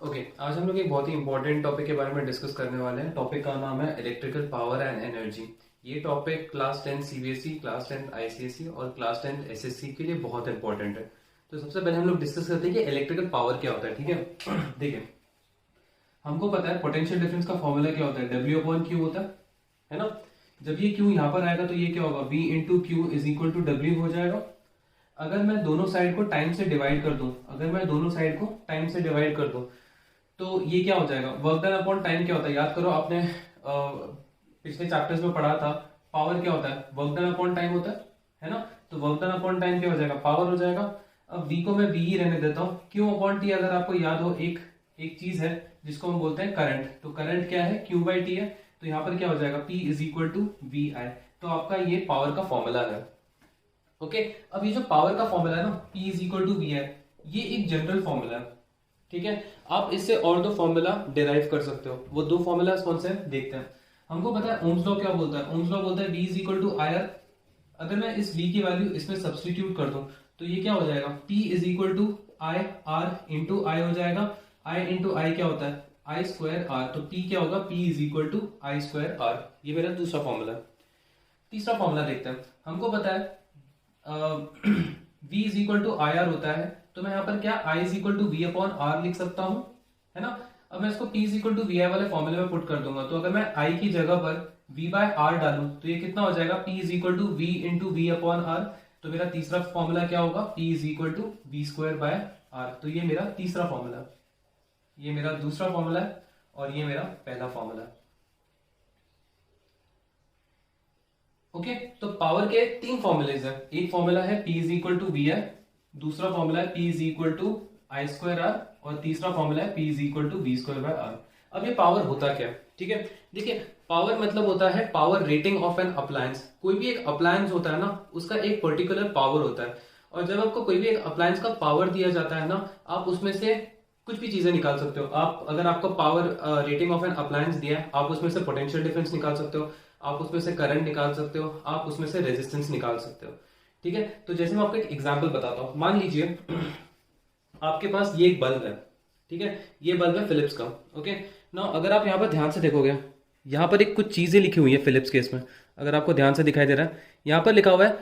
आज हम लोग एक बहुत ही इंपॉर्टेंट टॉपिक के बारे में डिस्कस करने वाले हैं। टॉपिक का नाम है इलेक्ट्रिकल पावर एंड एनर्जी। ये topic class 10 CBSE, class 10 ICSE और क्लास 10 एसएससी के लिए बहुत इंपॉर्टेंट है। तो सबसे पहले हम लोग डिस्कस करते हैं कि इलेक्ट्रिकल पावर क्या होता है। ठीक है, देखिए हमको पता है पोटेंशियल डिफरेंस का फॉर्मूला क्या होता है, डब्ल्यू अपॉन क्यू होता है ना। जब ये क्यू यहाँ पर आएगा तो ये क्या होगा, V into Q is equal to W हो जाएगा। अगर मैं दोनों साइड को टाइम से डिवाइड कर दूं, तो ये क्या हो जाएगा, वर्क डन अपॉन टाइम क्या होता है। याद करो आपने पिछले चैप्टर्स में पढ़ा था, पावर क्या होता है, वर्क डन अपॉन टाइम होता है ना। तो वर्क डन अपॉन टाइम क्या हो जाएगा, पावर हो जाएगा। अब v को मैं v ही रहने देता हूँ। क्यू अपॉन टी अगर आपको याद हो, एक चीज है जिसको हम बोलते हैं करंट। तो करंट क्या है, क्यू बाई टी है। तो यहाँ पर क्या हो जाएगा, p is equal to V I. तो आपका ये पावर का फॉर्मूला है। ओके, अब ये जो पावर का फॉर्मूला है ना, p is equal to V I, ये एक जनरल फॉर्मूला है। ठीक है, आप इससे और दो फॉर्मूला डिराइव कर सकते हो। वो दो फॉर्मूला कौन से हैं देखते हैं। हमको पता है ओम्स लॉ क्या बोलता है, ओम्स लॉ बोलता है v is equal to I R. अगर मैं इस v की वैल्यू इसमें सब्सटीट्यूट कर दूं तो ये क्या हो जाएगा, p is equal to I R into I हो जाएगा। i इंटू आई क्या होता है, आई स्क्वायर आर। तो p क्या होगा, p is equal to I square R. ये मेरा दूसरा फॉर्मूला है। तीसरा फॉर्मूला देखते हैं। हमको पता है v is equal to I R होता है। तो मैं यहाँ पर क्या i is equal to V upon R लिख सकता हूं, है ना। अब मैं इसको p is equal to V I वाले फॉर्मूले में पुट कर दूंगा। तो अगर मैं i की जगह पर v बाय आर डालूं तो ये कितना हो जाएगा, p is equal to v into V upon R. तो मेरा तीसरा फॉर्मूला क्या होगा, p is equal to V square by R. तो ये मेरा तीसरा फॉर्मूला है, ये मेरा दूसरा फॉर्मूला है और ये मेरा पहला फॉर्मूला है। ओके, तो पावर के तीन फॉर्मूलेज हैं। एक फॉर्मूला है p is equal to V I, दूसरा फॉर्मूला है p is equal to I square R और तीसरा फॉर्मूला है p is equal to V square by R. अब ये पावर होता क्या है, ठीक है। देखिए पावर मतलब होता है power rating of an appliance. कोई भी एक अप्लायंस होता है ना, उसका एक पर्टिकुलर पावर होता है। और जब आपको कोई भी एक अप्लायंस का पावर दिया जाता है ना, आप उसमें से कुछ भी चीजें निकाल सकते हो। आप अगर आपको power rating of an appliance दिया है, आप उसमें से पोटेंशियल डिफरेंस निकाल सकते हो, आप उसमें से करंट निकाल सकते हो, आप उसमें से रेजिस्टेंस निकाल सकते हो। ठीक है, तो जैसे मैं आपको एक एग्जांपल बताता हूं। मान लीजिए आपके पास ये एक बल्ब है, ठीक है, ये बल्ब है फिलिप्स का। ओके ना, अगर आप यहाँ पर ध्यान से देखोगे, यहाँ पर एक कुछ चीजें लिखी हुई है फिलिप्स के इसमें। अगर आपको ध्यान से दिखाई दे रहा है, यहाँ पर लिखा हुआ है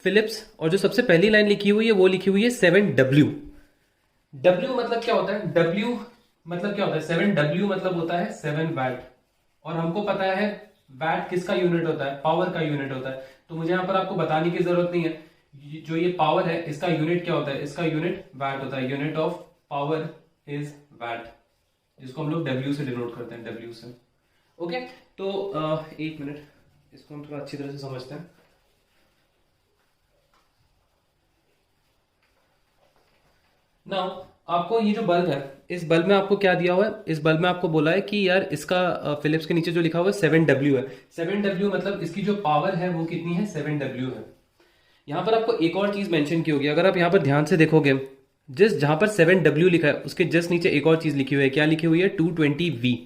फिलिप्स और जो सबसे पहली लाइन लिखी हुई है वो लिखी हुई है 7W। W मतलब क्या होता है, W मतलब क्या होता है, 7W मतलब होता है 7 वैट। और हमको पता है वैट किसका यूनिट होता है, पावर का यूनिट होता है। तो मुझे यहाँ पर आपको बताने की जरूरत नहीं है, जो ये पावर है इसका यूनिट क्या होता है, इसका यूनिट वैट होता है। Unit of power is watt, जिसको हम लोग W से डिनोट करते हैं, W से। ओके, तो एक मिनट, इसको हम थोड़ा अच्छी तरह से समझते हैं। नाउ आपको ये जो बल्ब है, इस बल्ब में आपको क्या दिया हुआ है, इस बल्ब में आपको बोला है कि यार इसका फिलिप्स के नीचे जो लिखा हुआ है 7W है। 7W मतलब इसकी जो पावर है वो कितनी है, 7W है। यहाँ पर आपको एक और चीज मेंशन की होगी, अगर आप यहाँ पर ध्यान से देखोगे, जहां पर 7W लिखा है उसके जस्ट नीचे एक और चीज लिखी हुई है। क्या लिखी हुई है, 220V।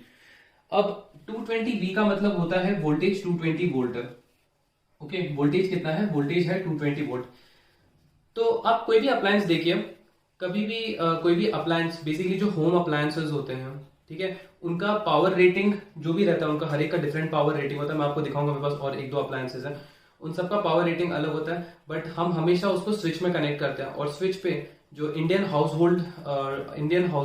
अब 220V का मतलब होता है वोल्टेज 220 वोल्ट। ओके, वोल्टेज कितना है, वोल्टेज है 220 वोल्ट। तो आप कोई भी अप्लायंस देखिए, कभी भी कोई भी अप्लायंस, बेसिकली जो होम अप्लायंसेस होते हैं, ठीक है, उनका पावर रेटिंग जो भी रहता है, उनका हर एक का डिफरेंट पावर रेटिंग होता है। मैं आपको दिखाऊंगा, मेरे पास और एक दो अप्लायंसेस हैं, उन सबका पावर रेटिंग अलग होता है। बट हम हमेशा उसको स्विच में कनेक्ट करते हैं, और स्विच पे जो इंडियन हाउस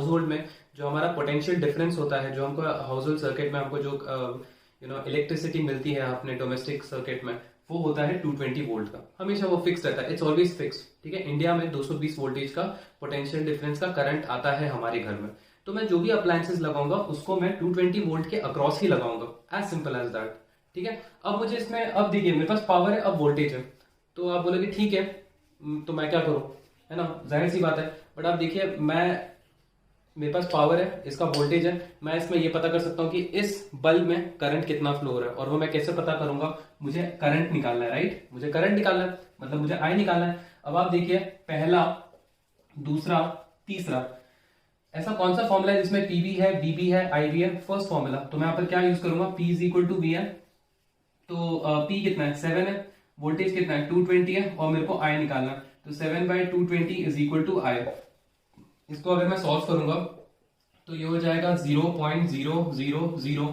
होल्ड में जो हमारा पोटेंशियल डिफरेंस होता है, जो हमको हाउस होल्ड सर्किट में हमको जो इलेक्ट्रिसिटी मिलती है अपने डोमेस्टिक सर्किट में, वो होता है 220 वोल्ट का। हमेशा वो फिक्स रहता है, इट्स ऑलवेज फिक्स। ठीक है, इंडिया में 220 वोल्टेज का पोटेंशियल डिफरेंस का करंट आता है हमारे घर में। तो मैं जो भी अप्लायंसेस लगाऊंगा उसको मैं 220 वोल्ट के अक्रॉस ही लगाऊंगा, एज सिंपल एज दैट। ठीक है, अब मुझे इसमें, अब देखिए मेरे पास पावर है, अब वोल्टेज है। तो आप बोलोगे ठीक है, तो मैं क्या करूं, है ना, जाहिर सी बात है। बट आप देखिए, मेरे पास पावर है, इसका वोल्टेज है, मैं इसमें ये पता कर सकता हूँ कि इस बल्ब में करंट कितना फ्लो हो रहा है। और वो मैं कैसे पता करूंगा, मुझे करंट निकालना है, राइट, मुझे करंट निकालना है, मतलब मुझे आई निकालना है। अब आप देखिए, पहला, दूसरा, तीसरा, ऐसा कौन सा फॉर्मूला है जिसमें पीबी है, बीबी है, आईबी है, फर्स्ट फॉर्मूला। तो मैं यहाँ पर क्या यूज करूंगा, P is equal to V है। तो पी कितना है, 7 है, वोल्टेज कितना है, 220 है, और मेरे को आई निकालना है। तो 7/220 इज इक्वल टू आई। इसको अगर मैं सॉल्व करूंगा तो ये हो जाएगा 0.000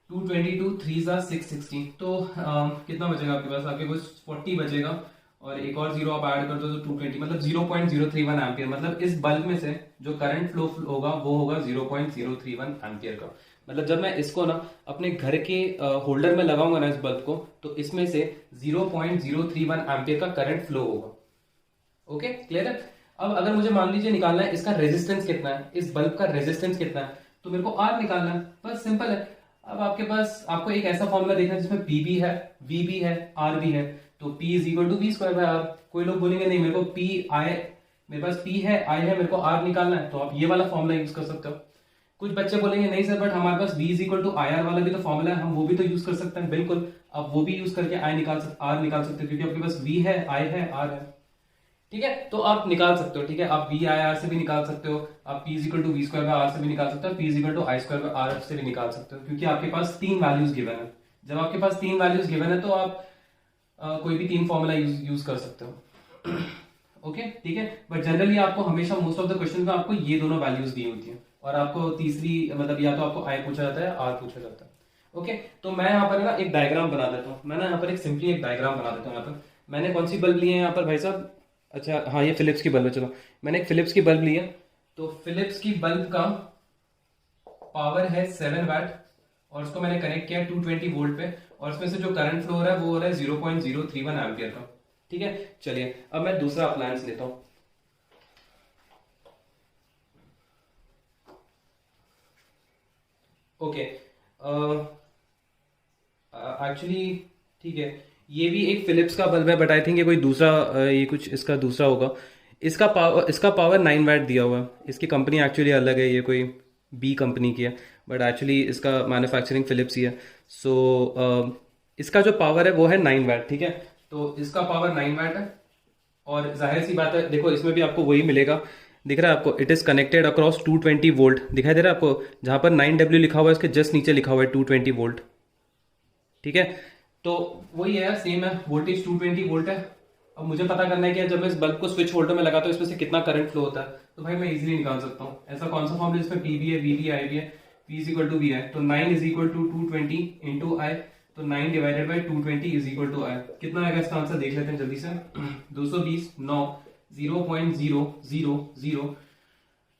222 3 ज़ा 660। तो कितना बचेगा आपके पास? आपके पास 40 बचेगा और एक और जीरो आप ऐड कर दो तो 220, मतलब 0.031 एम्पियर। मतलब इस बल्ब में से जो करंट फ्लो होगा वो होगा 0.031 एम्पियर का। मतलब जब मैं इसको ना अपने घर के होल्डर में लगाऊंगा ना इस बल्ब को, तो इसमें से 0.031 एम्पियर का करंट फ्लो होगा। ओके, क्लियर है? अब अगर मुझे मान लीजिए निकालना है इसका रेजिस्टेंस कितना है, इस बल्ब का रेजिस्टेंस कितना है, तो मेरे को आर निकालना है, बस सिंपल है। अब आपके पास आपको एक ऐसा फॉर्मूला देखना है जिसमें पी भी है, वी भी है, आर भी है। तो P is equal to V square by R. कोई लोग बोलेंगे नहीं मेरे को पी आई, मेरे पास P है, आई है, मेरे को आर निकालना है, तो आप ये वाला फॉर्मूला यूज कर सकते हो। कुछ बच्चे बोलेंगे नहीं सर बट हमारे पास V is equal to I R वाला भी तो फॉर्मूला है, हम वो भी तो यूज कर सकते हैं। बिल्कुल, आप वो भी यूज करके आर निकाल सकते हो, क्योंकि आपके पास V है, आई है, आर है। ठीक है, तो आप निकाल सकते हो। ठीक है, आप वी आई आर से भी निकाल सकते हो, आप P is equal to V square by R से भी निकाल सकते हो, P is equal to I square by R से भी निकाल सकते हो, क्योंकि आपके पास तीन वैल्यूज गिवन है। जब आपके पास तीन वैल्यूज गिवन है तो आप कोई भी तीन फॉर्मूला यूज कर सकते हो। ओके, ठीक है, बट जनरली आपको हमेशा मोस्ट ऑफ द क्वेश्चन में आपको ये दोनों वैल्यूज दी होती है, और आपको तीसरी मतलब या तो आपको आई पूछा जाता है, आर पूछा जाता है। ओके, तो मैं यहाँ पर ना एक डायग्राम बना देता हूँ। मैं ना यहाँ पर एक सिंपली एक डायग्राम बना देता हूँ। यहाँ पर मैंने कौन सी बल्ब ली है यहाँ पर भाई साहब? अच्छा हाँ, ये फिलिप्स की बल्ब है। चलो, मैंने एक फिलिप्स की बल्ब ली है। तो फिलिप्स की बल्ब का पावर है 7 वाट और उसको मैंने कनेक्ट किया 220 वोल्ट पे, और उसमें से जो करंट फ्लो हो रहा है वो हो रहा है 0.031 एम्पियर का। ठीक है, चलिए अब मैं दूसरा अप्लायंस लेता हूं। ओके, एक्चुअली ठीक है, ये भी एक फिलिप्स का बल्ब है, बट आई थिंक ये कोई दूसरा ये कुछ इसका दूसरा होगा। इसका पावर 9 वाट दिया हुआ है। इसकी कंपनी एक्चुअली अलग है, ये कोई बी कंपनी की है, बट एक्चुअली इसका मैन्युफैक्चरिंग फिलिप्स ही है। सो इसका जो पावर है वो है 9 वाट। ठीक है, तो इसका पावर 9 वाट है, और जाहिर सी बात है, देखो इसमें भी आपको वही मिलेगा। दिख रहा है आपको, it is connected across 220 volt. दिखाई दे रहा है आपको? जहां पर 9W लिखा हुआ है उसके जस्ट नीचे लिखा हुआ है 220 वोल्ट। ठीक है, तो वही है, सेम है, वोल्टेज 220 वोल्ट है। अब मुझे पता करना है कि जब मैं इस बल्ब को स्विच होल्डर में लगाता हूँ इसमें से कितना करंट फ्लो होता है, तो भाई मैं इजीली निकाल सकता हूँ। ऐसा कौन सा फॉर्मूला जिसमें पी भी है, वी भी है, आई भी है? P is equal to V है, तो 9 is equal to 220 into I, तो 9 divided by 220 is equal to I. कितना आएगा इसका आंसर? देख लेते हैं जल्दी से। 220 9 0.000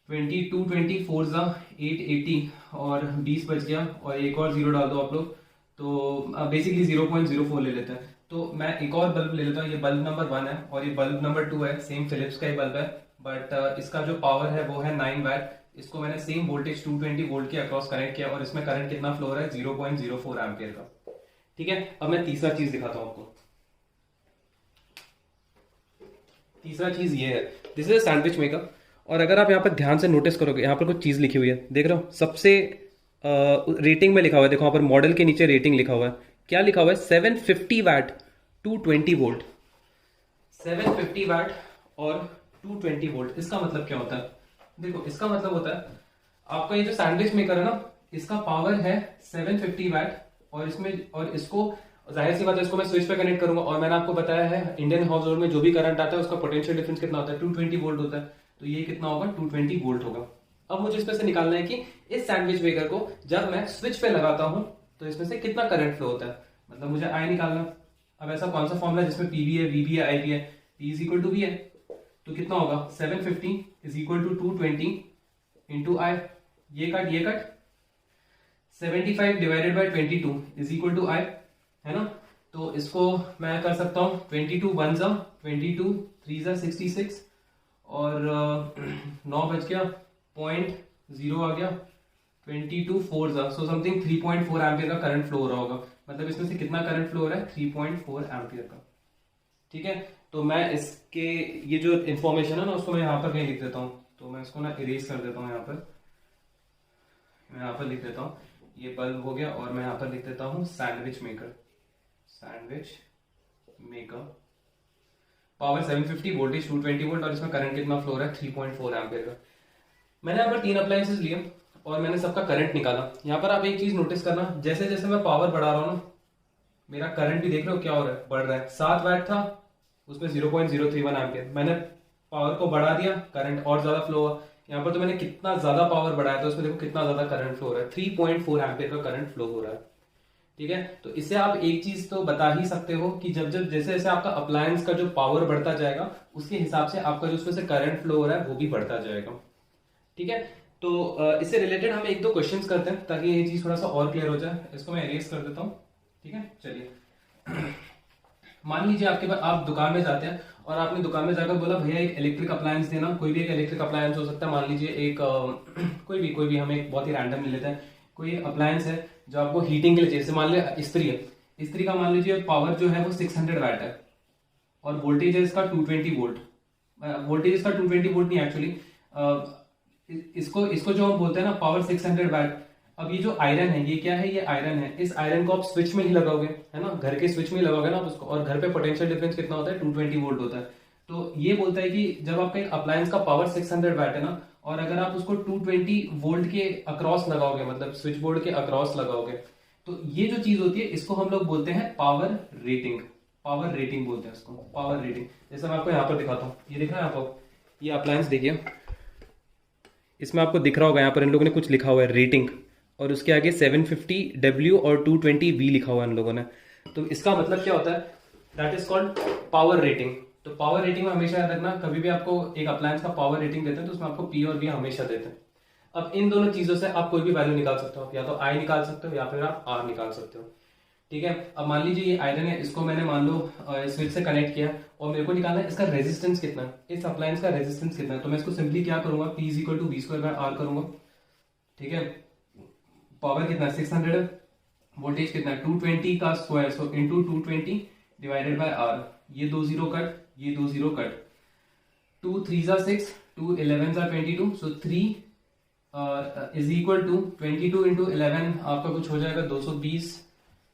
22 4 ज़ा 880, और 20 बच गया, और एक और जीरो डाल दो आप लोग, तो बेसिकली 0.04 ले लेते हैं। तो मैं एक और बल्ब ले लेता हूँ। ये बल्ब नंबर 1 है और ये बल्ब नंबर 2 है, सेम फिलिप्स का ही बल्ब है, बट इसका जो पावर है वो है 9 वाट। इसको मैंने सेम वोल्टेज 220 वोल्ट के अक्रॉस कनेक्ट किया, और इसमें करंट कितना फ्लो हो रहा है? 0.04 एम्पियर का। ठीक है, अब मैं तीसरा चीज दिखाता हूँ आपको। तीसरा चीज ये है, दिस इज सैंडविच मेकर। और अगर आप यहाँ पर ध्यान से नोटिस करोगे, यहाँ पर कुछ चीज लिखी हुई है, देख रहे हो? सबसे रेटिंग में लिखा हुआ है, देखो यहाँ पर मॉडल के नीचे रेटिंग लिखा हुआ है। क्या लिखा हुआ है? 750 वाट 220 वोल्ट। 750 वाट और 220 वोल्ट, इसका मतलब क्या होता है? देखो, इसका मतलब होता है आपका ये जो सैंडविच मेकर है ना, इसका पावर है 750 वाट, और इसको जाहिर सी बात है इसको मैं स्विच पे कनेक्ट करूंगा, और मैंने आपको बताया है इंडियन हाउस होल्ड में जो भी करंट आता है उसका पोटेंशियल डिफरेंस कितना होता है? 220 वोल्ट होता है। तो ये कितना होगा? 220 वोल्ट होगा। अब मुझे इसमें से निकालना है कि इस सैंडविच मेकर को जब मैं स्विच पे लगाता हूं तो इसमें से कितना करंट फ्लो होता है, मतलब मुझे आई निकालना। अब ऐसा कौन सा फॉर्मूला जिसमें पी भी है, वी भी है, आई भी है? P is equal to V है, तो कितना होगा? 750 is equal to 220 into I. ये cut 75 divided by 22 is equal to I, है ना? तो इसको मैं कर सकता हूँ 22 1 ज़ा 22 3 ज़ा 66, और 9 बच गया, 0.0 आ गया, 22 4 ज़ा, सो समथिंग 3.4 एम्पियर का करंट फ्लो हो रहा होगा। मतलब इसमें से कितना करंट फ्लो हो रहा है? 3.4 एम्पियर का। ठीक है, तो मैं इसके ये जो इन्फॉर्मेशन है ना उसको मैं यहाँ पर कहीं लिख देता हूँ, तो मैं इसको ना इरेज कर देता हूँ। यहाँ पर मैं यहाँ पर लिख देता हूँ, ये बल्ब हो गया, और मैं यहाँ पर लिख देता हूँ sandwich maker. Power 750, voltage 220 volt, और इसमें करंट कितना फ्लो हो रहा है? 3.4 एम्पियर का। मैंने यहाँ पर 3 अप्लायंसेस लिए और मैंने सबका करंट निकाला। यहाँ पर आप एक चीज नोटिस करना, जैसे जैसे मैं पावर बढ़ा रहा हूँ ना, मेरा करंट भी देख रहे हो क्या हो रहा है? बढ़ रहा है। 7 वाट था, उसमें 0.031 एम्पियर, मैंने पावर को बढ़ा दिया, करंट और ज्यादा फ्लो हुआ। यहाँ पर तो मैंने कितना ज्यादा पावर बढ़ाया था, उसमें देखो कितना ज्यादा करंट फ्लो हो रहा है, 3.4 एम्पियर का करंट फ्लो हो रहा है। ठीक है, तो इससे आप एक चीज तो बता ही सकते हो कि जब जब जैसे जैसे आपका अप्लायंस का जो पावर बढ़ता जाएगा उसके हिसाब से आपका जो उसमें से करंट फ्लो हो रहा है वो भी बढ़ता जाएगा। ठीक है, तो इससे रिलेटेड हम एक दो क्वेश्चंस करते हैं ताकि ये चीज थोड़ा सा और क्लियर हो जाए। इसको मैं एरेज कर देता हूँ। ठीक है, चलिए मान लीजिए आपके पास, आप दुकान में जाते हैं और आपने दुकान में जाकर बोला भैया एक इलेक्ट्रिक अप्लायंस देना। कोई भी एक इलेक्ट्रिक अप्लायंस हो सकता है, मान लीजिए एक कोई भी हम एक बहुत ही रैंडम ले लेते हैं। कोई अप्लायंस है जो आपको हीटिंग के लिए चाहिए, जैसे मान लीजिए इस्त्री है, इस्त्री का मान लीजिए पावर जो है वो 600 वैट है और वोल्टेज है इसका 220 वोल्ट। वोल्टेज इसका 220 वोल्ट नहीं एक्चुअली, इसको इसको जो हम बोलते हैं ना पावर 600 वैट। अब ये जो आयरन है ये क्या है, ये आयरन है। इस आयरन को आप स्विच में ही लगाओगे, है ना, घर के स्विच में ही लगाओगे ना आप उसको, और घर पे पोटेंशियल डिफरेंस कितना होता है, 220 वोल्ट होता है। तो ये बोलता है कि जब आपका एक अप्लायंस का पावर 600 वैट है ना, और अगर आप उसको 220 वोल्ट के अक्रॉस लगाओगे, मतलब स्विच बोर्ड के अक्रॉस लगाओगे, तो ये जो चीज होती है इसको हम लोग बोलते हैं पावर रेटिंग। पावर रेटिंग बोलते हैं इसको, पावर रेटिंग। जैसे मैं आपको यहाँ पर दिखाता हूँ, ये दिख रहा है आपको, ये अप्लायंस देखिए, इसमें आपको दिख रहा होगा यहाँ पर इन लोगों ने कुछ लिखा हुआ है रेटिंग, और उसके आगे 750W और 220V लिखा हुआ है इन लोगों ने। तो इसका मतलब क्या होता है, that is called power rating. तो पावर रेटिंग में हमेशा याद रखना, कभी भी आपको एक अप्लायंस का पावर रेटिंग देते हैं तो उसमें आपको P और V हमेशा देते हैं। अब इन दोनों चीजों से आप कोई भी वैल्यू निकाल सकते हो, या तो I निकाल सकते हो या फिर आप R निकाल सकते हो। ठीक है, अब मान लीजिए ये आयरन है, इसको मैंने मान लो स्विच से कनेक्ट किया और मेरे को निकालना है इसका रेजिस्टेंस कितना है, इस अप्लायंस का रेजिस्टेंस कितना है। तो मैं इसको सिंपली क्या करूंगा, P = V²/R करूंगा। ठीक है, पावर कितना है 600 है, वोल्टेज कितना है 220 का square, so into 220 divided by R। ये 2 0 कट, ये 2 0 cut, 2 3 6, 2 11 22, so 3 is equal to 22 into 11 आपका कुछ हो जाएगा 220,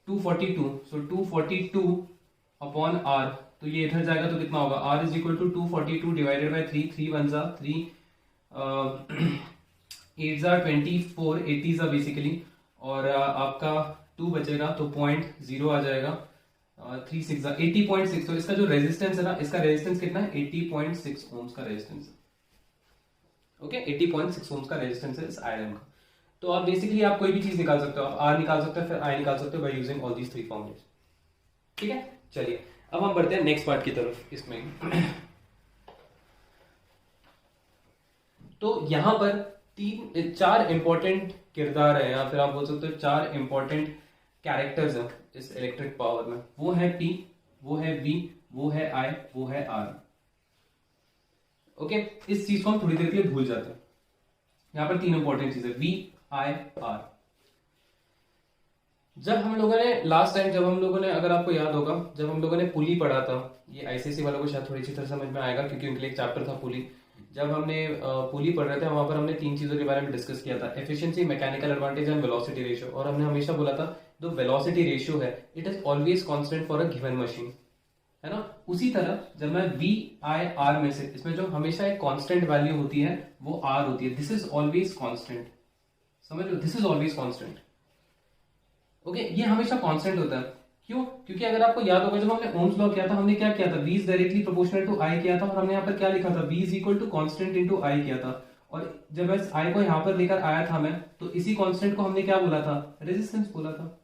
242, सो 242 अपॉन R। तो ये इधर जाएगा तो कितना होगा, R is equal to 242 divided by 3, 3 1 3, 8 24, 80 basically, और आपका 2 बचेगा तो 0.0 आ जाएगा, 3 6 80.6। तो इसका जो रेजिस्टेंस है ना, इसका रेजिस्टेंस कितना है, 80.6 ओम्स का रेजिस्टेंस है। ओके, 80.6 ओम्स का रेजिस्टेंस है इस आयरन का। तो आप बेसिकली आप कोई भी चीज निकाल सकते हो, आप R निकाल सकते हो, फिर I निकाल सकते हो by using all these 3 formulas. ठीक है, चलिए अब हम बढ़ते हैं नेक्स्ट पार्ट की तरफ। इसमें तो यहां पर 4 इंपॉर्टेंट किरदार है, या फिर आप बोल सकते हो 4 इंपॉर्टेंट कैरेक्टर्स हैं इस इलेक्ट्रिक पावर में। वो है P, वो है V, वो है I, वो है R। ओके, इस चीज को हम थोड़ी देर के लिए भूल जाते हैं। यहां पर 3 इंपॉर्टेंट चीजें V, I, R। जब हम लोगों ने लास्ट टाइम, जब हम लोगों ने, अगर आपको याद होगा, जब हम लोगों ने पुली पढ़ा था, ये आईसीएसई वालों को शायद थोड़ी अच्छी तरह समझ में आएगा क्योंकि उनके लिए एक चैप्टर था पुली। जब हमने पुली पढ़ रहे थे वहां पर हमने 3 चीजों के बारे में डिस्कस किया था, efficiency, mechanical advantage and velocity ratio. और हमने हमेशा बोला था जो वेलोसिटी रेशियो है it is always constant for a given machine, है ना। उसी तरह जब मैं V, I, R में से, इसमें जो हमेशा एक कांस्टेंट वैल्यू होती है वो R होती है। दिस इज ऑलवेज कांस्टेंट, समझ लो, this is always constant. Okay, ये हमेशा कांस्टेंट होता है। क्यों? क्योंकि अगर आपको याद होगा जब हमने ओम्स लॉ किया था, हमने क्या किया था, V is directly proportional to I किया था, और हमने यहाँ पर क्या लिखा था, V is equal to constant into I किया था। और जब इस I को यहाँ पर लेकर आया था मैं, तो इसी कांस्टेंट को हमने क्या बोला था, रेजिस्टेंस बोला था।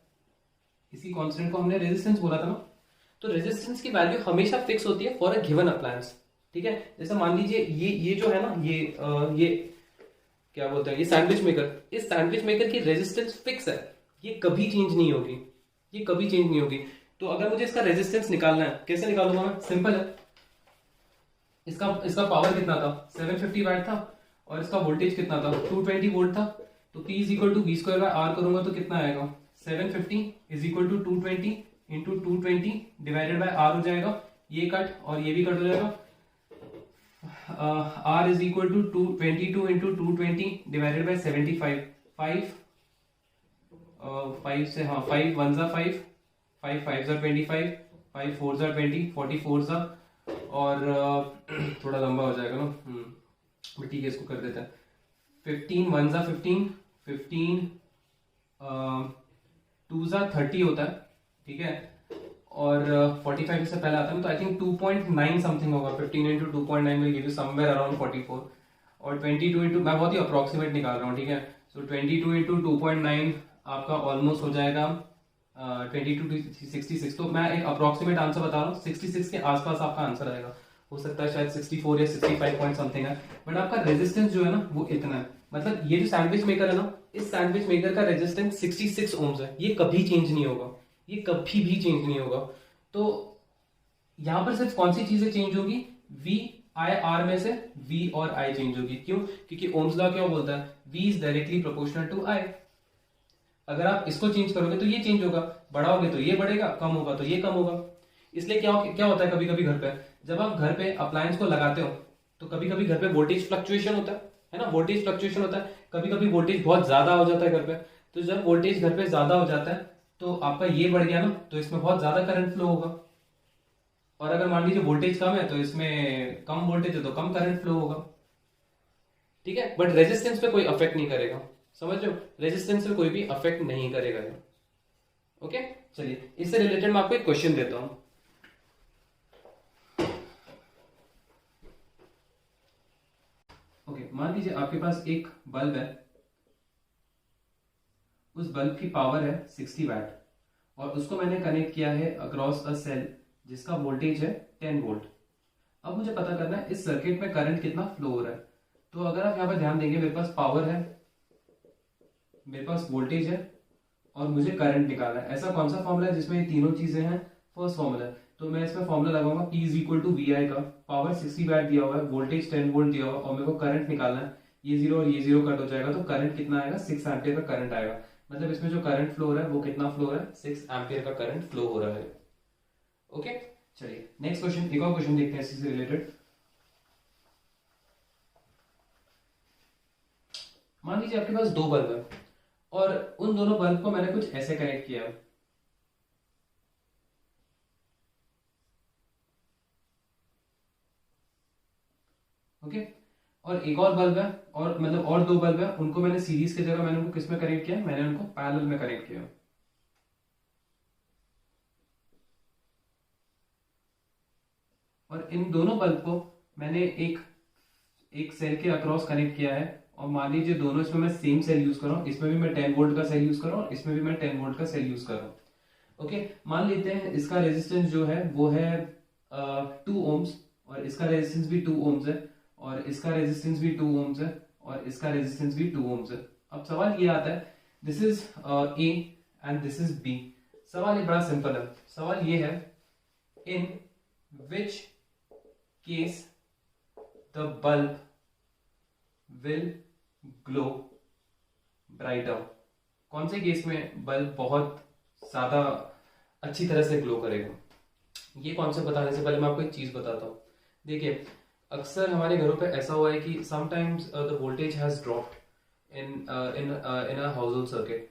इसी कांस्टेंट को हमने रेजिस्टेंस बोला था ना। तो रेजिस्टेंस की वैल्यू हमेशा फिक्स होती है फॉर अ गिवन अप्लायंस। ठीक है, जैसे मान लीजिए ये जो है ना, ये क्या बोलते हैं, ये सैंडविच मेकर, इस सैंडविच मेकर की रेजिस्टेंस फिक्स है, ये कभी चेंज नहीं होगी, ये कभी चेंज नहीं होगी। तो अगर मुझे इसका रेजिस्टेंस निकालना है, कैसे निकालूंगा मैं, सिंपल है। इसका पावर कितना था, 750 वैट था, और इसका वोल्टेज कितना था, 220 वोल्ट था। तो P is equal to V²/R करूंगा तो कितना आएगा, 750 is equal to 220 into 220 divided by R हो जाएगा। ये कट और ये भी कट हो जाएगा। R is equal to 22 into 220 divided by 75। 5 से, हाँ, 5 1 जा 5, 5 5 जा 25, 5 4 जा 20, 44 जा, और थोड़ा लंबा हो जाएगा ना, बट ठीक है, इसको कर देते हैं। 15 1 जा 15, 15 2 जा 30 होता है, ठीक है, और 45 से पहले आता है, तो आई थिंक 2.9 समथिंग होगा। 15 into 2.9 will give you somewhere around 44, और 22 इंटू, मैं बहुत ही अप्रोक्सीमेट निकाल रहा हूँ, ठीक है। सो 22 इंटू 2.9 आपका ऑलमोस्ट हो जाएगा 22 टू 66। तो मैं एक अप्रोक्सीमेट आंसर बता रहा हूँ, 66 के आसपास आपका आंसर आएगा। हो सकता है शायद 64 या 65 पॉइंट समथिंग है, बट आपका रेजिस्टेंस जो है ना वो इतना है। मतलब ये जो सैंडविच मेकर है ना, इस सैंडविच मेकर का रेजिस्टेंस 66 ओम्स है। ये कभी चेंज नहीं होगा, ये कभी भी चेंज नहीं होगा। तो यहां पर सिर्फ कौन सी चीजें चेंज होगी, वी आई आर में से वी और आई चेंज होगी। क्यों? क्योंकि ओम्स लॉ क्या बोलता है, V is directly proportional to I. अगर आप इसको चेंज करोगे तो ये चेंज होगा, बढ़ाओगे तो ये बढ़ेगा, कम होगा तो ये कम होगा। इसलिए क्या होता है, कभी कभी घर पे जब आप घर पे अप्लायंस को लगाते हो तो कभी कभी घर पे वोल्टेज फ्लक्चुएशन होता है ना, वोल्टेज फ्लक्चुएशन होता है। कभी कभी वोल्टेज बहुत ज्यादा हो जाता है घर पे। तो जब वोल्टेज घर पे ज्यादा हो जाता है तो आपका ये बढ़ गया ना, तो इसमें बहुत ज्यादा करंट फ्लो होगा। और अगर मान लीजिए वोल्टेज कम है तो इसमें कम वोल्टेज है तो कम करंट फ्लो होगा, ठीक है। बट रेजिस्टेंस पे कोई अफेक्ट नहीं करेगा, समझ रहे हो, रेजिस्टेंस पे कोई भी अफेक्ट नहीं करेगा। ओके, चलिए इससे रिलेटेड मैं आपको एक क्वेश्चन देता हूं। ओके, मान लीजिए आपके पास एक बल्ब है, उस बल्ब की पावर है 60 वैट और उसको मैंने कनेक्ट किया है अक्रॉस अ सेल जिसका वोल्टेज है 10 वोल्ट। अब मुझे पता करना है इस सर्किट में करंट कितना फ्लो हो रहा है। तो अगर आप यहाँ पर ध्यान देंगे, मेरे पास पावर है, मेरे पास वोल्टेज है और मुझे करंट निकालना है। ऐसा कौन सा फॉर्मूला है जिसमें ये तीनों चीजें हैं? फर्स्ट फॉर्मूला है। तो मैं इसमें फॉर्मूला लगाऊंगा P is equal to V I का, पावर 60 वैट दिया हुआ है, वोल्टेज 10 वोल्ट दिया हुआ है और मेरे को करंट निकालना है। ये जीरो और ये जीरो कट हो जाएगा तो करंट कितना आएगा, 6 एम्पियर का करंट आएगा। मतलब इसमें जो करंट फ्लो हो रहा है वो कितना फ्लो हो रहा है, 6 एम्पियर का करंट फ्लो हो रहा है। ओके, चलिए नेक्स्ट क्वेश्चन, एक और क्वेश्चन देखते हैं इसी से रिलेटेड। मान लीजिए आपके पास दो बल्ब है और उन दोनों बल्ब को मैंने कुछ ऐसे कनेक्ट किया है। ओके, और एक और बल्ब है, और मतलब और दो बल्ब है, उनको मैंने सीरीज की जगह मैंने उनको किस में कनेक्ट किया, मैंने उनको पैरेलल में कनेक्ट किया। और इन दोनों बल्ब को मैंने एक सेल के अक्रॉस कनेक्ट किया है। और मान लीजिए दोनों इसमें मैं सेम सेल यूज कर रहा हूं, इसमें भी मैं 10 वोल्ट का सेल यूज कर रहा हूं, इसमें भी मैं 10 वोल्ट का सेल यूज कर रहा हूं। ओके, मान लेते हैं इसका रेजिस्टेंस जो है वो है 2 ओम्स और इसका रेजिस्टेंस भी 2 ओम्स है और इसका रेजिस्टेंस भी 2 ओम्स है और इसका रेजिस्टेंस भी 2 ओम्स है। अब सवाल ये आता है, this is A and this is B. सवाल ये बड़ा सिंपल है। सवाल ये है, in which case the bulb will glow brighter. कौन से केस में बल्ब बहुत ज्यादा अच्छी तरह से ग्लो करेगा? ये कॉन्सेप्ट बताने से पहले मैं आपको एक चीज बताता हूँ। देखिए, अक्सर हमारे घरों पे ऐसा हुआ है कि sometimes the voltage has dropped in a house hold circuit.